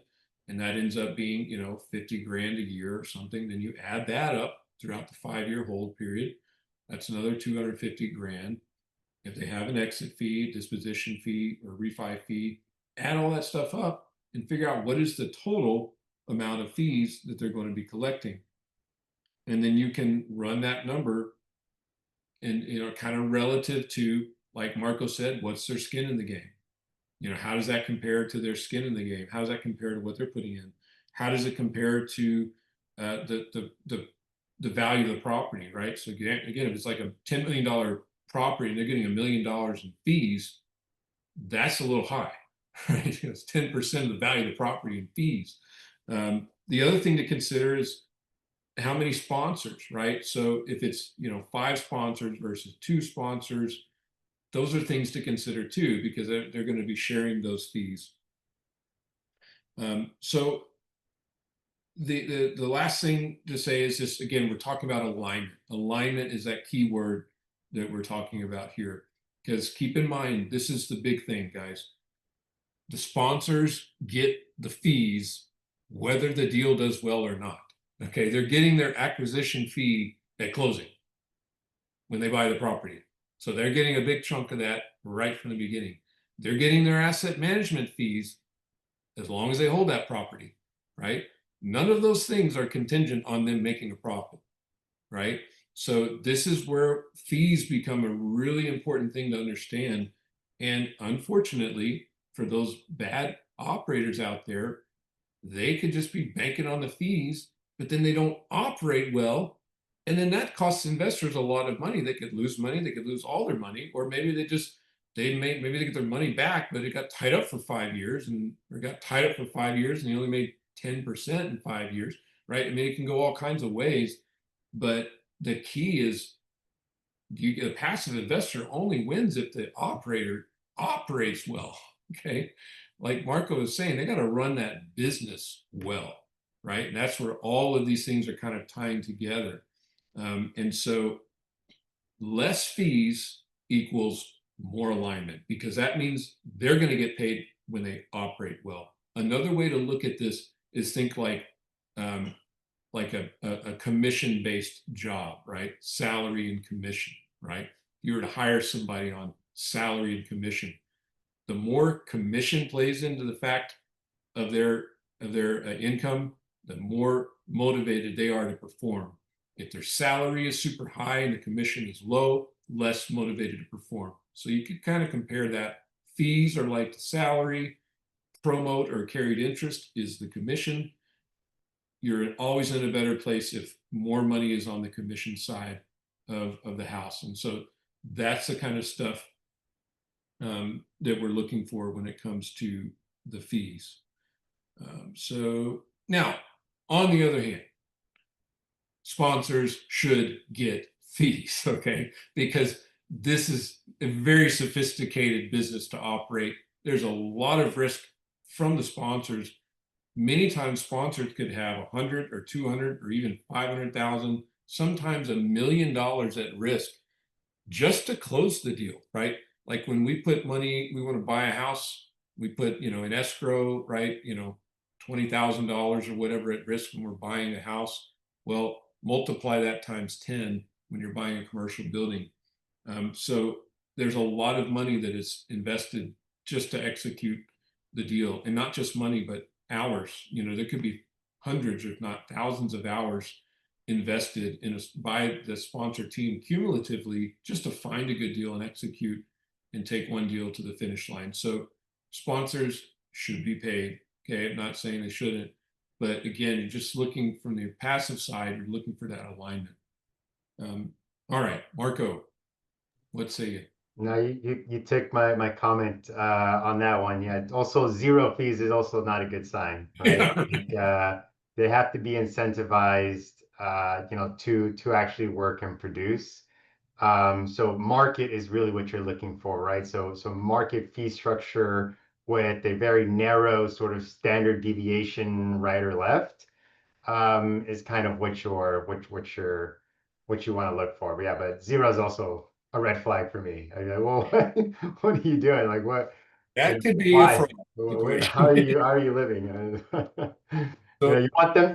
and that ends up being, 50 grand a year or something. Then you add that up throughout the 5-year hold period. That's another 250 grand. If they have an exit fee, disposition fee, or refi fee, add all that stuff up and figure out what is the total amount of fees that they're going to be collecting. And then you can run that number and, kind of relative to, like Marco said, what's their skin in the game? How does that compare to their skin in the game? How does that compare to what they're putting in? How does it compare to the value of the property, right? So again, if it's like a $10 million property and they're getting $1 million in fees, that's a little high, right? It's 10% of the value of the property in fees. The other thing to consider is how many sponsors, right? So if it's 5 sponsors versus 2 sponsors, those are things to consider too, because they're going to be sharing those fees. So the last thing to say is just, again, we're talking about alignment. Alignment is that key word that we're talking about here, because keep in mind, this is the big thing, guys. The sponsors get the fees whether the deal does well or not. Okay, they're getting their acquisition fee at closing when they buy the property. So they're getting a big chunk of that right from the beginning. They're getting their asset management fees as long as they hold that property, right? None of those things are contingent on them making a profit, right? So this is where fees become a really important thing to understand. And unfortunately, for those bad operators out there, they could just be banking on the fees, but then they don't operate well. And then that costs investors a lot of money. They could lose money, they could lose all their money, or maybe maybe they get their money back, but it got tied up for 5 years and they only made 10% in 5 years, right? I mean, it can go all kinds of ways, but the key is a passive investor only wins if the operator operates well. Okay. Like Marco was saying, they got to run that business well, right? And that's where all of these things are kind of tying together. And so less fees equals more alignment, because that means they're going to get paid when they operate well. Another way to look at this is think like a commission-based job, right? Salary and commission, right? If you were to hire somebody on salary and commission, the more commission plays into the fact of their income, the more motivated they are to perform. If their salary is super high and the commission is low, less motivated to perform. So you could kind of compare that. Fees are like the salary, promote or carried interest is the commission. You're always in a better place if more money is on the commission side of the house. And so that's the kind of stuff that we're looking for when it comes to the fees. So now, on the other hand, sponsors should get fees, okay? Because this is a very sophisticated business to operate. There's a lot of risk from the sponsors. Many times sponsors could have 100 or 200 or even 500,000, sometimes $1 million at risk just to close the deal, right? Like when we put money, we want to buy a house, we put, in escrow, right? $20,000 or whatever at risk when we're buying a house. Well, multiply that times 10 when you're buying a commercial building. So there's a lot of money that is invested just to execute the deal, and not just money, but hours. There could be hundreds, if not thousands of hours invested by the sponsor team cumulatively just to find a good deal and execute and take one deal to the finish line. So sponsors should be paid. Okay, I'm not saying they shouldn't, but again, you're just looking from the passive side, you're looking for that alignment. All right, Marco, what say you? No, you took my comment on that one. Yeah. Also, zero fees is also not a good sign, right? Yeah, right. They have to be incentivized to actually work and produce. So market is really what you're looking for, right? So market fee structure with a very narrow sort of standard deviation right or left is kind of what you want to look for. But yeah, but zero is also a red flag for me. I go, well, what are you doing? Like what, That could be a fraud why? situation. How are you living? So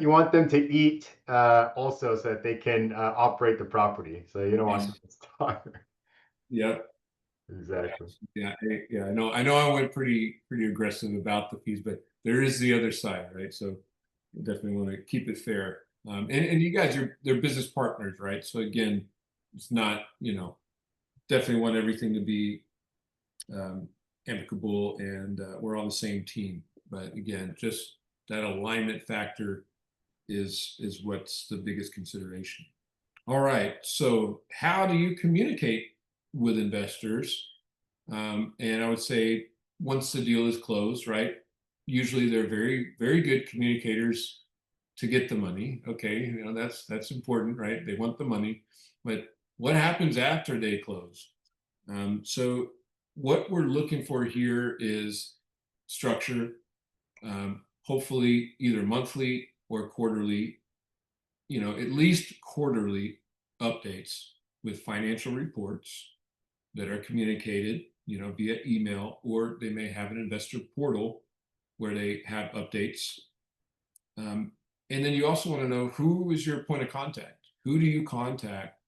You want them to eat also so that they can operate the property. So you don't want them yes, to starve. yeah, Exactly. yeah. I know. I went pretty aggressive about the fees, but there is the other side, right? So you definitely want to keep it fair. And you guys are they're business partners, right? So again, it's not definitely want everything to be amicable and we're on the same team. But again, just that alignment factor is what's the biggest consideration. All right. So how do you communicate with investors? And I would say once the deal is closed, right? Usually they're very good communicators to get the money. Okay, that's important, right? They want the money, but what happens after they close? So what we're looking for here is structure, hopefully either monthly or quarterly, at least quarterly updates with financial reports that are communicated, via email, or they may have an investor portal where they have updates. And then you also want to know who is your point of contact? Who do you contact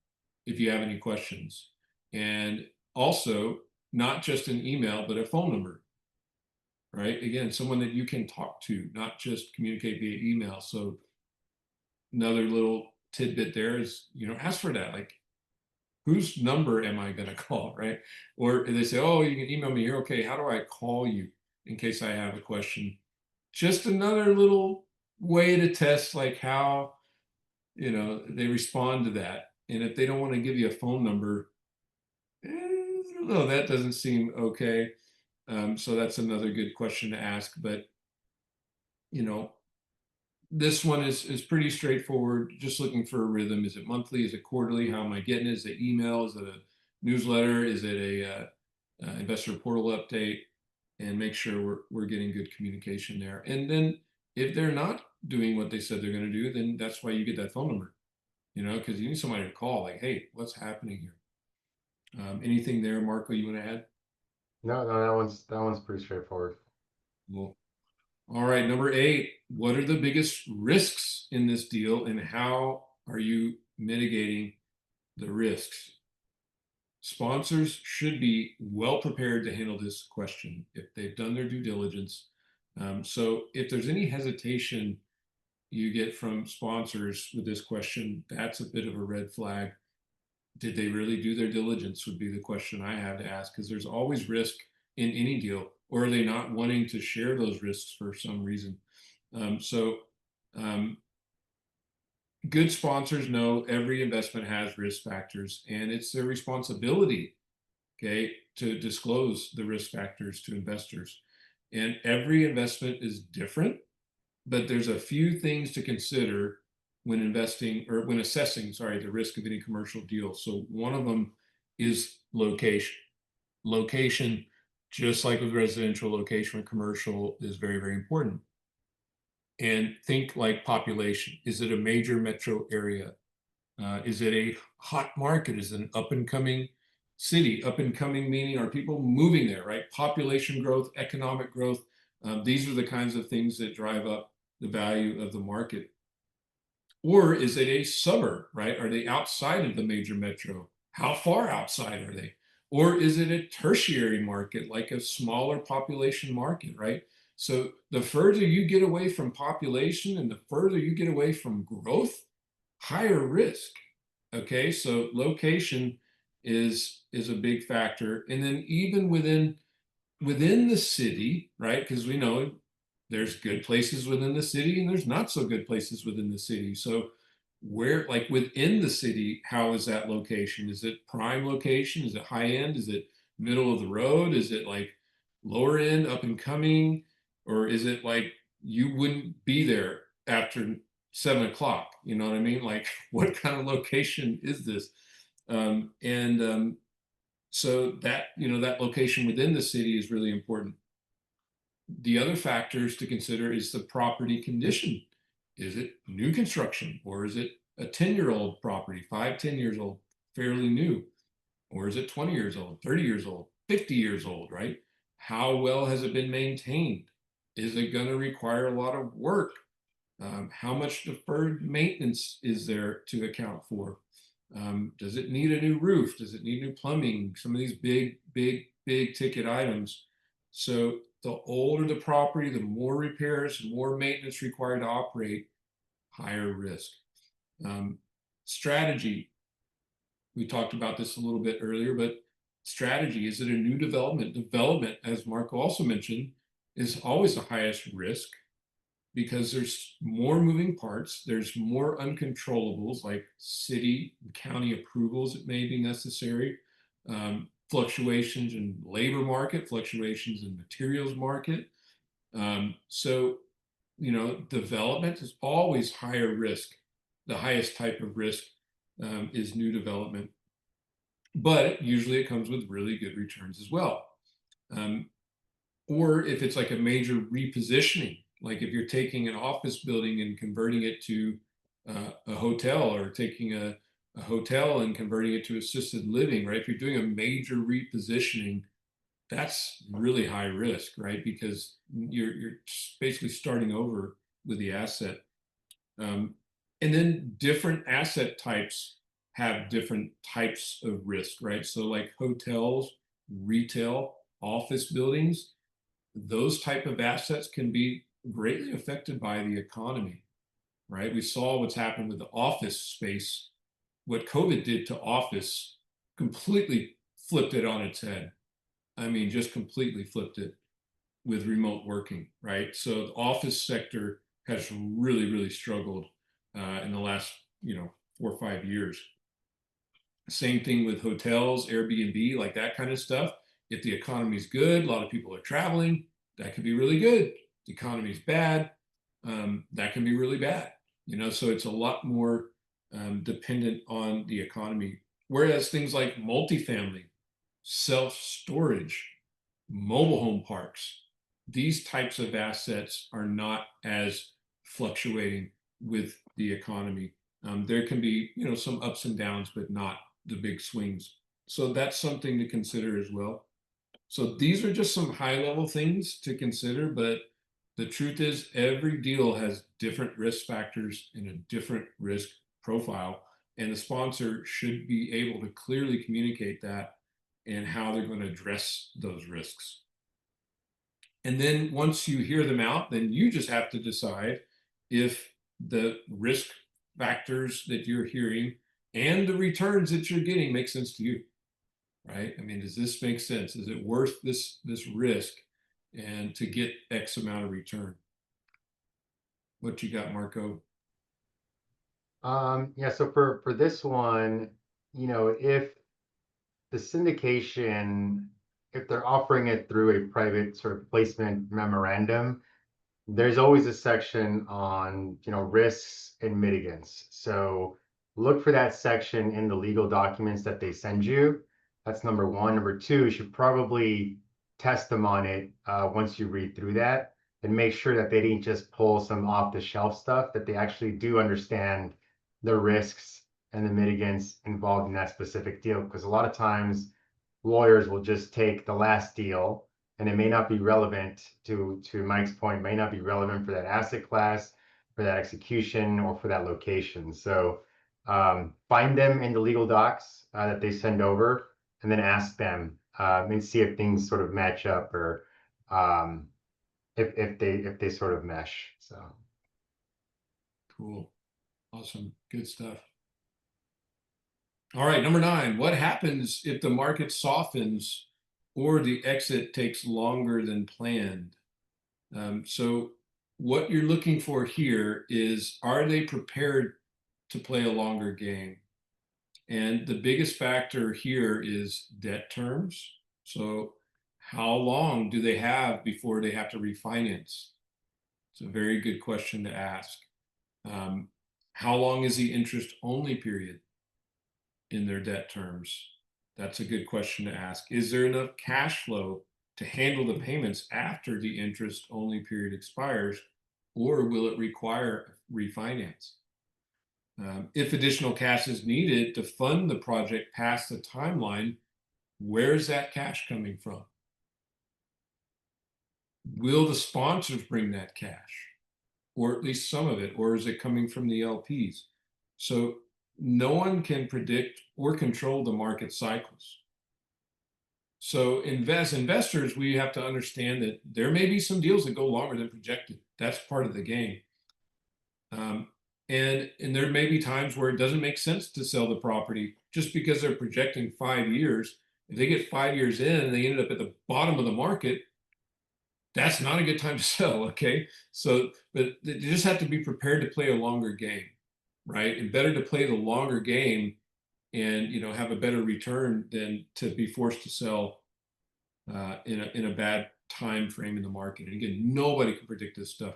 if you have any questions? And also, not just an email, but a phone number, right? Again, someone that you can talk to, not just communicate via email. So another little tidbit there is, ask for that. Like, whose number am I going to call, right? Or they say, oh, you can email me here. Okay, how do I call you in case I have a question? Just another little way to test like how, they respond to that. And if they don't want to give you a phone number, I don't know, that doesn't seem okay. So that's another good question to ask. But, you know, this one is pretty straightforward. Just looking for a rhythm. Is it monthly? Is it quarterly? How am I getting it? Is it email? Is it a newsletter? Is it a investor portal update? And make sure we're getting good communication there. And then if they're not doing what they said they're going to do, then that's why you get that phone number. Because you need somebody to call. Like, hey, what's happening here? Anything there, Marco? You want to add? No, that one's pretty straightforward. Well, all right, number 8. What are the biggest risks in this deal, and how are you mitigating the risks? Sponsors should be well prepared to handle this question if they've done their due diligence. So if there's any hesitation you get from sponsors with this question, that's a bit of a red flag. Did they really do their diligence would be the question I have to ask, because there's always risk in any deal, or are they not wanting to share those risks for some reason? So good sponsors know every investment has risk factors, and it's their responsibility, okay, to disclose the risk factors to investors. And every investment is different, but there's a few things to consider when investing or when assessing, sorry, the risk of any commercial deal. So one of them is location. Location, just like with residential, location with commercial is very important. And think like population. Is it a major metro area? Is it a hot market? Is it an up and coming city? Up and coming meaning are people moving there, right? Population growth, economic growth. These are the kinds of things that drive up the value of the market. Or is it a suburb, right? Are they outside of the major metro? How far outside are they? Or is it a tertiary market, like a smaller population market, right? So the further you get away from population and the further you get away from growth, higher risk. Okay, so location is a big factor. And then even within the city, right? Because we know there's good places within the city and there's not so good places within the city. So where, like within the city, how is that location? Is it prime location? Is it high end? Is it middle of the road? Is it like lower end, up and coming? Or is it like you wouldn't be there after 7 o'clock. You know what I mean? Like, what kind of location is this? And So that, that location within the city is really important. The other factors to consider is the property condition. Is it new construction, or is it a 10-year-old property, 5, 10 years old, fairly new? Or is it 20 years old, 30 years old, 50 years old, right? How well has it been maintained? Is it going to require a lot of work? How much deferred maintenance is there to account for? Does it need a new roof? Does it need new plumbing? Some of these big ticket items. So the older the property, the more repairs, more maintenance required to operate, higher risk. Strategy. We talked about this a little bit earlier, but strategy, is it a new development? Development, as Marco also mentioned, is always the highest risk because there's more moving parts, there's more uncontrollables like city and county approvals that may be necessary, fluctuations in labor market, fluctuations in materials market. So, development is always higher risk. The highest type of risk is new development, but usually it comes with really good returns as well. Um, or if it's like a major repositioning, like if you're taking an office building and converting it to a hotel, or taking a hotel and converting it to assisted living, right? If you're doing a major repositioning, that's really high risk, right? Because you're basically starting over with the asset. Um, and then different asset types have different types of risk, right? So like hotels, retail, office buildings, those type of assets can be greatly affected by the economy, right? We saw what's happened with the office space. What COVID did to office completely flipped it on its head. I mean, just completely flipped it with remote working, right? So the office sector has really struggled in the last, 4 or 5 years. Same thing with hotels, Airbnb, like that kind of stuff. If the economy's good, a lot of people are traveling, that could be really good. The economy's bad, that can be really bad. So it's a lot more dependent on the economy. Whereas things like multifamily, self-storage, mobile home parks, these types of assets are not as fluctuating with the economy. There can be, some ups and downs, but not the big swings. So that's something to consider as well. So these are just some high level things to consider, but the truth is every deal has different risk factors and a different risk profile. And the sponsor should be able to clearly communicate that and how they're going to address those risks. And then once you hear them out, then you just have to decide if the risk factors that you're hearing and the returns that you're getting make sense to you, right? I mean, does this make sense? Is it worth this risk and to get X amount of return? What you got, Marco? Yeah, so for this one, if the syndication, if they're offering it through a private sort of placement memorandum, there's always a section on, risks and mitigants. So look for that section in the legal documents that they send you. That's number one. Number two, you should probably test them on it once you read through that, and make sure that they didn't just pull some off the shelf stuff, that they actually do understand the risks and the mitigants involved in that specific deal. Because a lot of times lawyers will just take the last deal, and it may not be relevant to Mike's point, may not be relevant for that asset class, for that execution, or for that location. So find them in the legal docs that they send over, and then ask them and see if things sort of match up, or um, if they sort of mesh. So Cool. Awesome. Good stuff. All right, number 9. What happens if the market softens or the exit takes longer than planned? So what you're looking for here is, are they prepared to play a longer game? And the biggest factor here is debt terms. So how long do they have before they have to refinance? It's a very good question to ask. Um, how long is the interest only period in their debt terms? That's a good question to ask. Is there enough cash flow to handle the payments after the interest only period expires, or will it require refinance? If additional cash is needed to fund the project past the timeline, where's that cash coming from? Will the sponsors bring that cash, or at least some of it, or is it coming from the LPs? So no one can predict or control the market cycles. So investors, we have to understand that there may be some deals that go longer than projected. That's part of the game. Um, and there may be times where it doesn't make sense to sell the property just because they're projecting 5 years. If they get 5 years in and they ended up at the bottom of the market, that's not a good time to sell. Okay. So, but you just have to be prepared to play a longer game, right? And better to play the longer game and have a better return than to be forced to sell in a bad time frame in the market. And again, nobody can predict this stuff.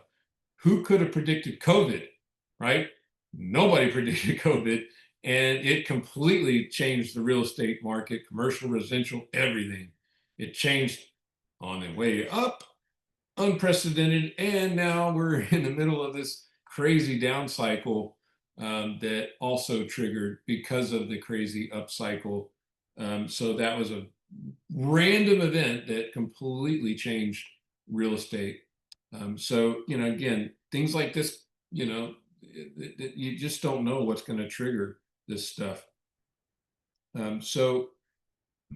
Who could have predicted COVID, right? Nobody predicted COVID, and it completely changed the real estate market, commercial, residential, everything. It changed on the way up, unprecedented, and now we're in the middle of this crazy down cycle that also triggered because of the crazy up cycle. So that was a random event that completely changed real estate. So, again, things like this, you just don't know what's going to trigger this stuff. So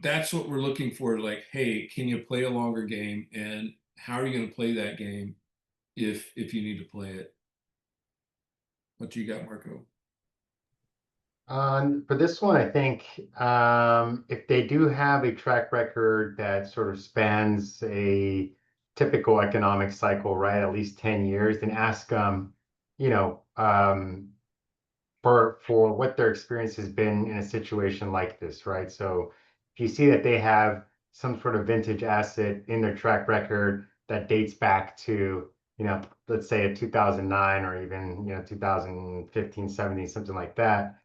that's what we're looking for. Like, hey, can you play a longer game, and how are you going to play that game if you need to play it? What you got, Marco? For this one, I think if they do have a track record that sort of spans a typical economic cycle, right, at least 10 years, then ask them, you know, for what their experience has been in a situation like this, right? So if you see that they have some sort of vintage asset in their track record that dates back to, let's say a 2009 or even, 2015, 17, something like that,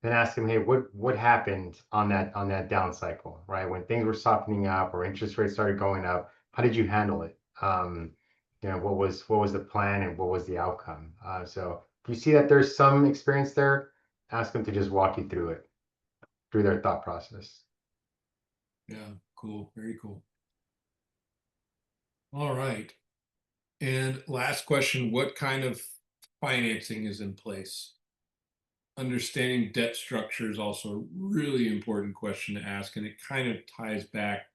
then ask them, hey, what happened on that down cycle, right? When things were softening up or interest rates started going up, how did you handle it? What was the plan and what was the outcome? So if you see that there's some experience there, ask them to just walk you through it, through their thought process. Yeah, cool. Very cool. All right. And last question, what kind of financing is in place? Understanding debt structure is also a really important question to ask, and it kind of ties back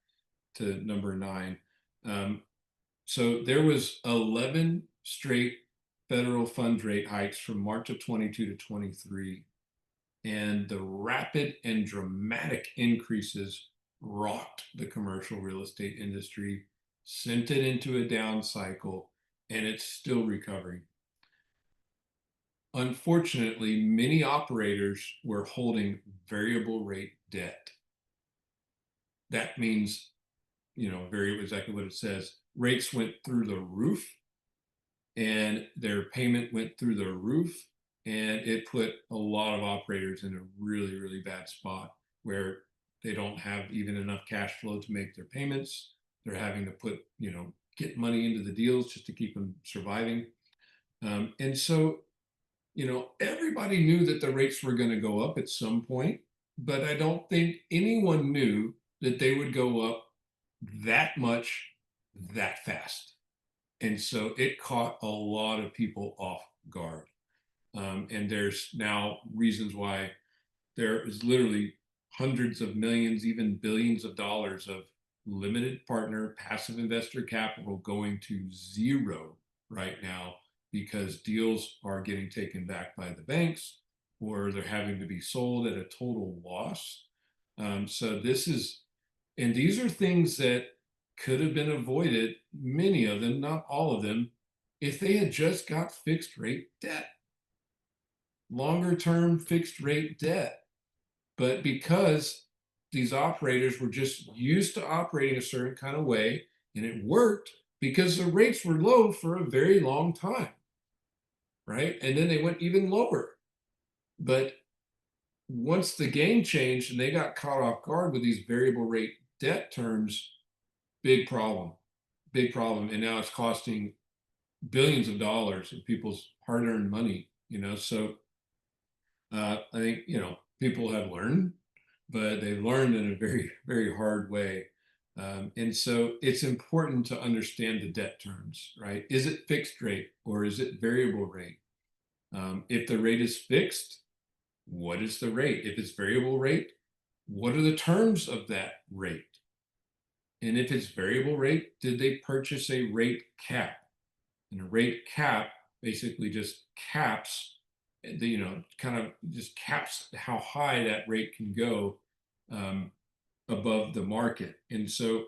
to number 9. Um, so there was 11 straight federal funds rate hikes from March of 22 to 23, and the rapid and dramatic increases rocked the commercial real estate industry, sent it into a down cycle, and it's still recovering. Unfortunately, many operators were holding variable rate debt. That means, very exactly what it says. Rates went through the roof and their payment went through the roof. And it put a lot of operators in a really, really bad spot where they don't have even enough cash flow to make their payments. They're having to get money into the deals just to keep them surviving. And so everybody knew that the rates were going to go up at some point, but I don't think anyone knew that they would go up that much that fast. And so it caught a lot of people off guard. And there's now reasons why there is literally hundreds of millions, even billions of dollars of limited partner passive investor capital going to zero right now because deals are getting taken back by the banks or they're having to be sold at a total loss. So and these are things that could have been avoided, many of them, not all of them, if they had just got fixed rate debt, longer term fixed rate debt. But because these operators were just used to operating a certain kind of way, and it worked because the rates were low for a very long time. right? And then they went even lower. But once the game changed and they got caught off guard with these variable rate debt terms, big problem, big problem. And now it's costing billions of dollars of people's hard-earned money, So I think, people have learned, but they've learned in a very, very hard way. And so it's important to understand the debt terms, right? Is it fixed rate or is it variable rate? If the rate is fixed, what is the rate? If it's variable rate, what are the terms of that rate? And if it's variable rate, did they purchase a rate cap? And a rate cap basically just caps kind of just caps how high that rate can go um, above the market. And so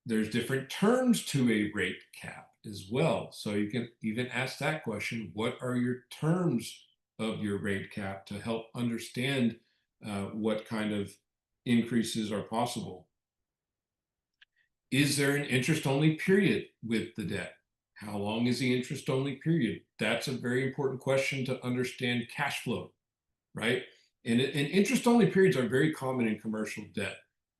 there's different terms to a rate cap as well. So you can even ask that question, what are your terms of your rate cap, to help understand what kind of increases are possible. Is there an interest only period with the debt? How long is the interest only period? That's a very important question to understand cash flow, right? And interest only periods are very common in commercial debt,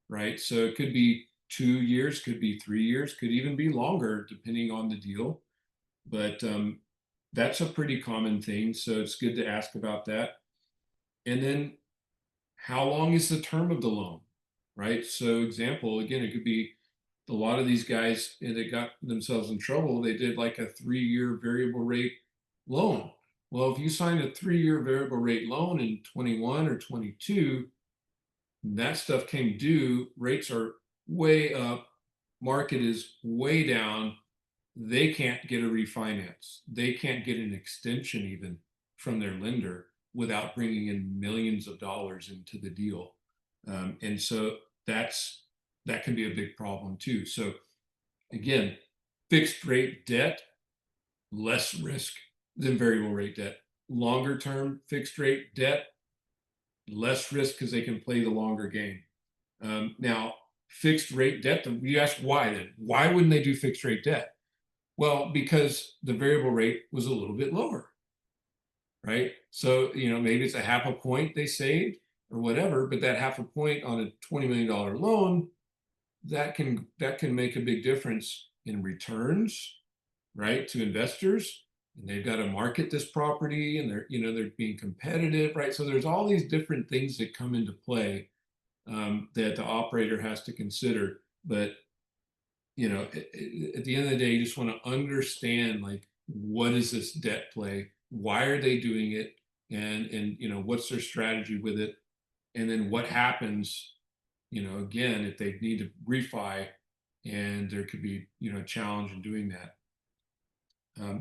right? So it could be 2 years, could be 3 years, could even be longer depending on the deal. But that's a pretty common thing. So it's good to ask about that. And then how long is the term of the loan, right? So example, again, it could be a lot of these guys that got themselves in trouble, they did like a 3-year variable rate loan. Well, if you signed a 3-year variable rate loan in 21 or 22, that stuff came due, rates are way up, market is way down, they can't get a refinance. They can't get an extension even from their lender without bringing in millions of dollars into the deal. And so that can be a big problem too. So again, fixed rate debt, less risk than variable rate debt. Longer term fixed rate debt, less risk because they can play the longer game. Now, fixed rate debt, you ask why then? Why wouldn't they do fixed rate debt? Well, because the variable rate was a little bit lower, right? So, maybe it's a half a point they saved or whatever, but that half a point on a $20 million loan, that can make a big difference in returns, right, to investors. And they've got to market this property, and they're being competitive, right? So there's all these different things that come into play that the operator has to consider. But at the end of the day, you just want to understand, like, what is this debt play? Why are they doing it? And what's their strategy with it? And then what happens, again, if they need to refi, and there could be, a challenge in doing that.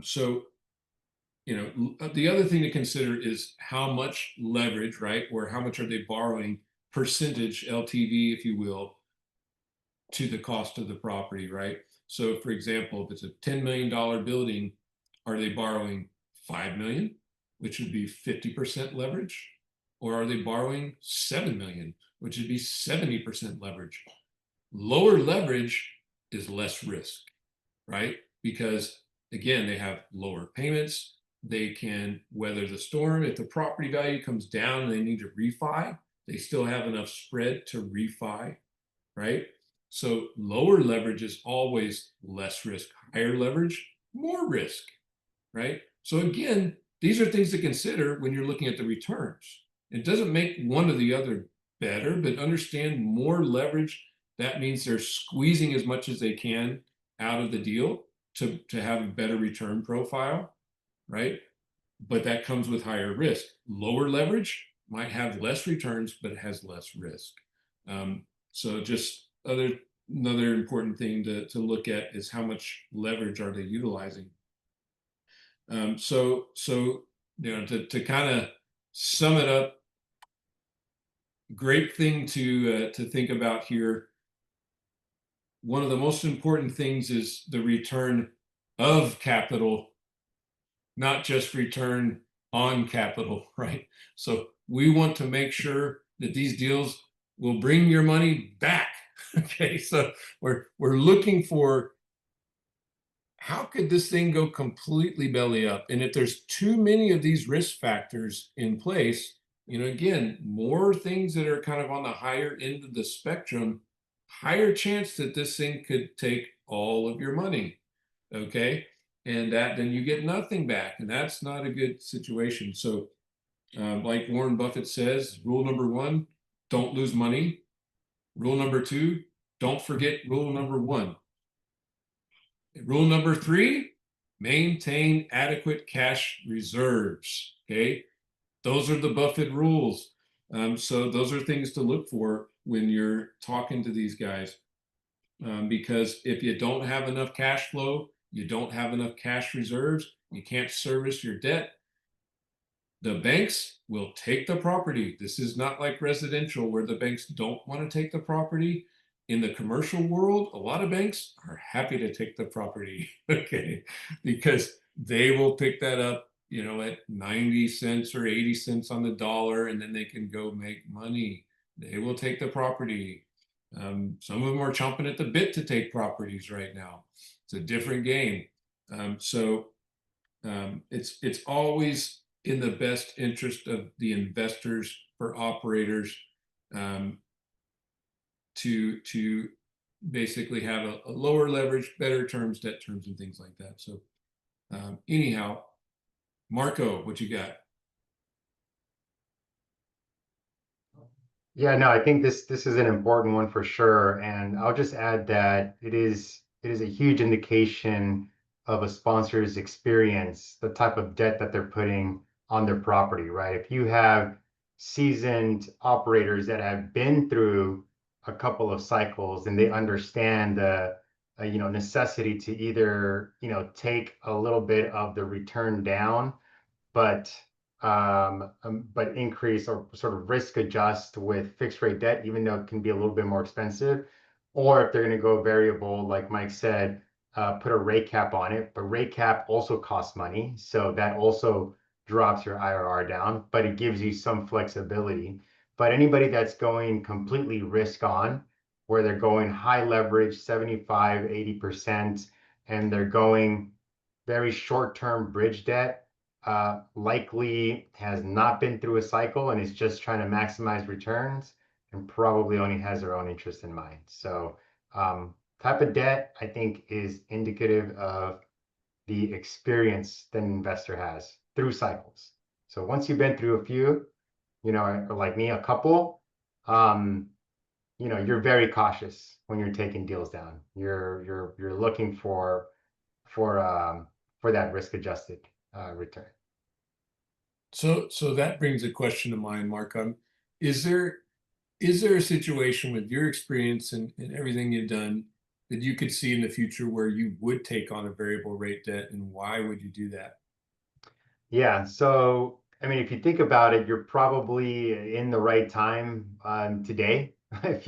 So, the other thing to consider is how much leverage, right? Or how much are they borrowing, percentage, LTV, if you will, to the cost of the property, right? So, for example, if it's a $10 million building, are they borrowing 5 million, which would be 50% leverage? Or are they borrowing 7 million, which would be 70% leverage? Lower leverage is less risk, right? Because again, they have lower payments. They can weather the storm. If the property value comes down and they need to refi, they still have enough spread to refi, right? So lower leverage is always less risk. Higher leverage, more risk, right? So again, these are things to consider when you're looking at the returns. It doesn't make one or the other better, but understand more leverage. That means they're squeezing as much as they can out of the deal to have a better return profile, right? But that comes with higher risk. Lower leverage might have less returns, but it has less risk. So just another important thing to look at is how much leverage are they utilizing. So to kind of sum it up, great thing to think about here. One of the most important things is the return of capital, not just return on capital, right? So we want to make sure that these deals will bring your money back. Okay, so we're looking for how could this thing go completely belly up? And if there's too many of these risk factors in place, again, more things that are kind of on the higher end of the spectrum, higher chance that this thing could take all of your money. Okay. And that then you get nothing back. And that's not a good situation. So, like Warren Buffett says, rule number one, don't lose money. Rule number two, don't forget rule number one. Rule number three, maintain adequate cash reserves. Okay. Those are the Buffett rules. So those are things to look for when you're talking to these guys. Because if you don't have enough cash flow, you don't have enough cash reserves, you can't service your debt, the banks will take the property. This is not like residential where the banks don't want to take the property. In the commercial world, a lot of banks are happy to take the property, okay, because they will pick that up, at 90 cents or 80 cents on the dollar, and then they can go make money. They will take the property. Some of them are chomping at the bit to take properties right now. It's a different game. It's always in the best interest of the investors for operators, um, to basically have a lower leverage, better terms, debt terms, and things like that. So anyhow, Marco, what you got? Yeah, no, I think this is an important one for sure. And I'll just add that it is a huge indication of a sponsor's experience, the type of debt that they're putting on their property, right? If you have seasoned operators that have been through a couple of cycles and they understand the necessity to either take a little bit of the return down but but increase or sort of risk adjust with fixed rate debt, even though it can be a little bit more expensive. Or if they're going to go variable, like Mike said, put a rate cap on it. But rate cap also costs money, so that also drops your IRR down, but it gives you some flexibility. But anybody that's going completely risk on, where they're going high leverage, 75, 80%, and they're going very short-term bridge debt, likely has not been through a cycle and is just trying to maximize returns and probably only has their own interest in mind. So type of debt, I think, is indicative of the experience that an investor has through cycles. So once you've been through a few, or like me, a couple, you're very cautious when you're taking deals down. You're looking for um, for that risk adjusted return. So that brings a question to mind, Mark. Is there is there a situation with your experience and everything you've done that you could see in the future where you would take on a variable rate debt, and why would you do that? Yeah, so I mean, if you think about it, you're probably in the right time today. If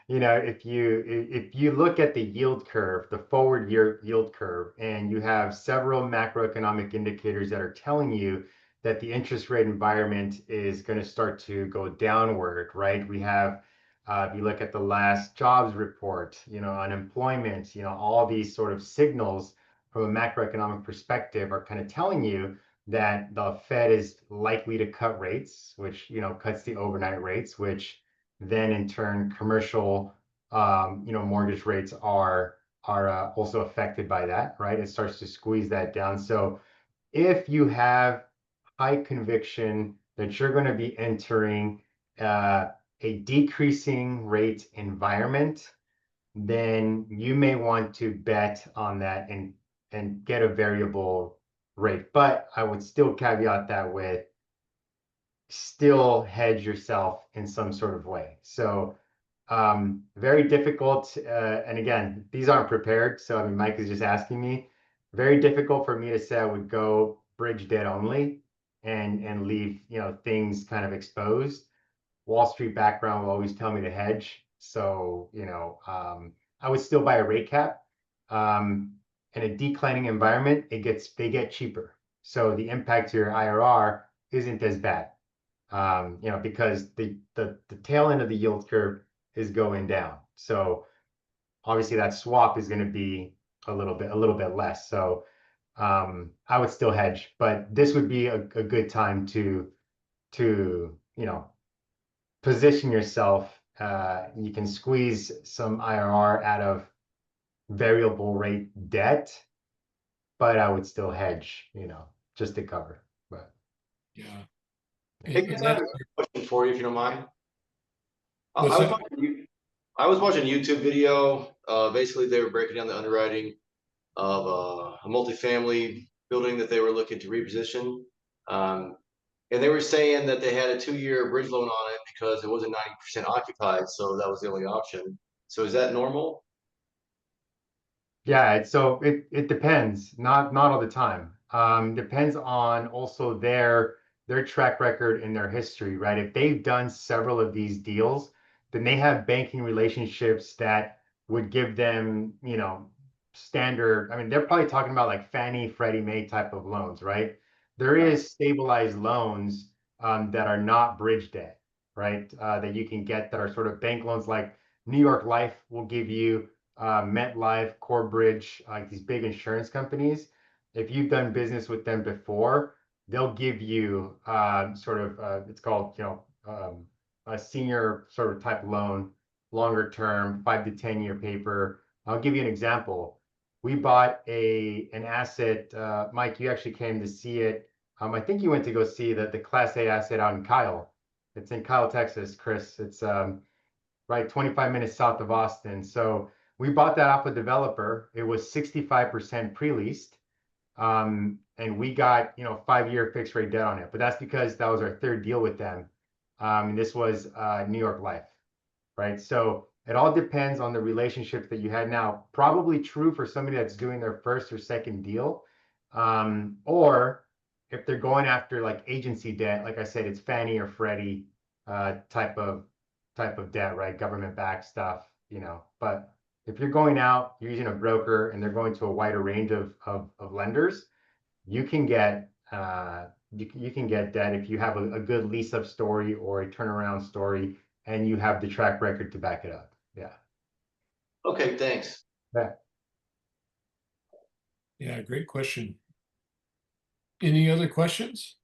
if you look at the yield curve, the forward year yield curve, and you have several macroeconomic indicators that are telling you that the interest rate environment is going to start to go downward, right? We have, if you look at the last jobs report, unemployment, all these sort of signals from a macroeconomic perspective are kind of telling you that the Fed is likely to cut rates, which cuts the overnight rates, which then in turn commercial mortgage rates are also affected by that, right? It starts to squeeze that down. So if you have high conviction that you're going to be entering a decreasing rate environment, then you may want to bet on that and get a variable rate. But I would still caveat that with still hedge yourself in some sort of way. So very difficult. And again, these aren't prepared. So I mean, Mike is just asking me. Very difficult for me to say I would go bridge debt only and leave things kind of exposed. Wall Street background will always tell me to hedge. So, I would still buy a rate cap. Um, in a declining environment, they get cheaper. So the impact to your IRR isn't as bad. Because the tail end of the yield curve is going down. So obviously that swap is going to be a little bit less. So I would still hedge, but this would be a good time to position yourself. You can squeeze some IRR out of variable rate debt, but I would still hedge, just to cover. But Yeah. Hey, And guys, I have that's a question for you, if you don't mind. I, what's I was that? I was watching a YouTube video. Basically, they were breaking down the underwriting of a multifamily building that they were looking to reposition. Um, and they were saying that they had a 2-year bridge loan on it because it wasn't 90% occupied, so that was the only option. So is that normal? yeah, so it depends, not all the time. Depends on also their track record and their history, right? If they've done several of these deals, then they have banking relationships that would give them, standard. I mean, they're probably talking about like Fannie, Freddie Mae type of loans, right? There is stabilized loans that are not bridge debt, right? That you can get that are sort of bank loans like New York Life will give you, MetLife, Corebridge, like these big insurance companies. If you've done business with them before, they'll give you sort of it's called a senior sort of type loan, longer term, 5 to 10 year paper. I'll give you an example. We bought an asset. Mike, you actually came to see it. I think you went to go see the Class A asset out in Kyle. It's in Kyle, Texas, Chris. It's right 25 minutes south of Austin. So we bought that off a developer. It was 65% pre-leased. And we got, 5-year fixed rate debt on it. But that's because that was our third deal with them. And this was New York Life, right? So it all depends on the relationships that you had now. Probably true for somebody that's doing their first or second deal. Or if they're going after like agency debt, like I said, it's Fannie or Freddie type of debt, right? Government backed stuff. But if you're going out, you're using a broker and they're going to a wider range of lenders, you can get you can get debt if you have a good lease up story or a turnaround story and you have the track record to back it up. Yeah. Okay, thanks. Yeah. Yeah, great question. Any other questions?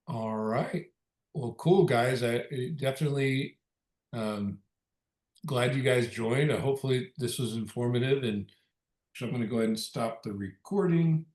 All right. Well, cool, guys. I definitely glad you guys joined. Hopefully this was informative, and so I'm going to go ahead and stop the recording.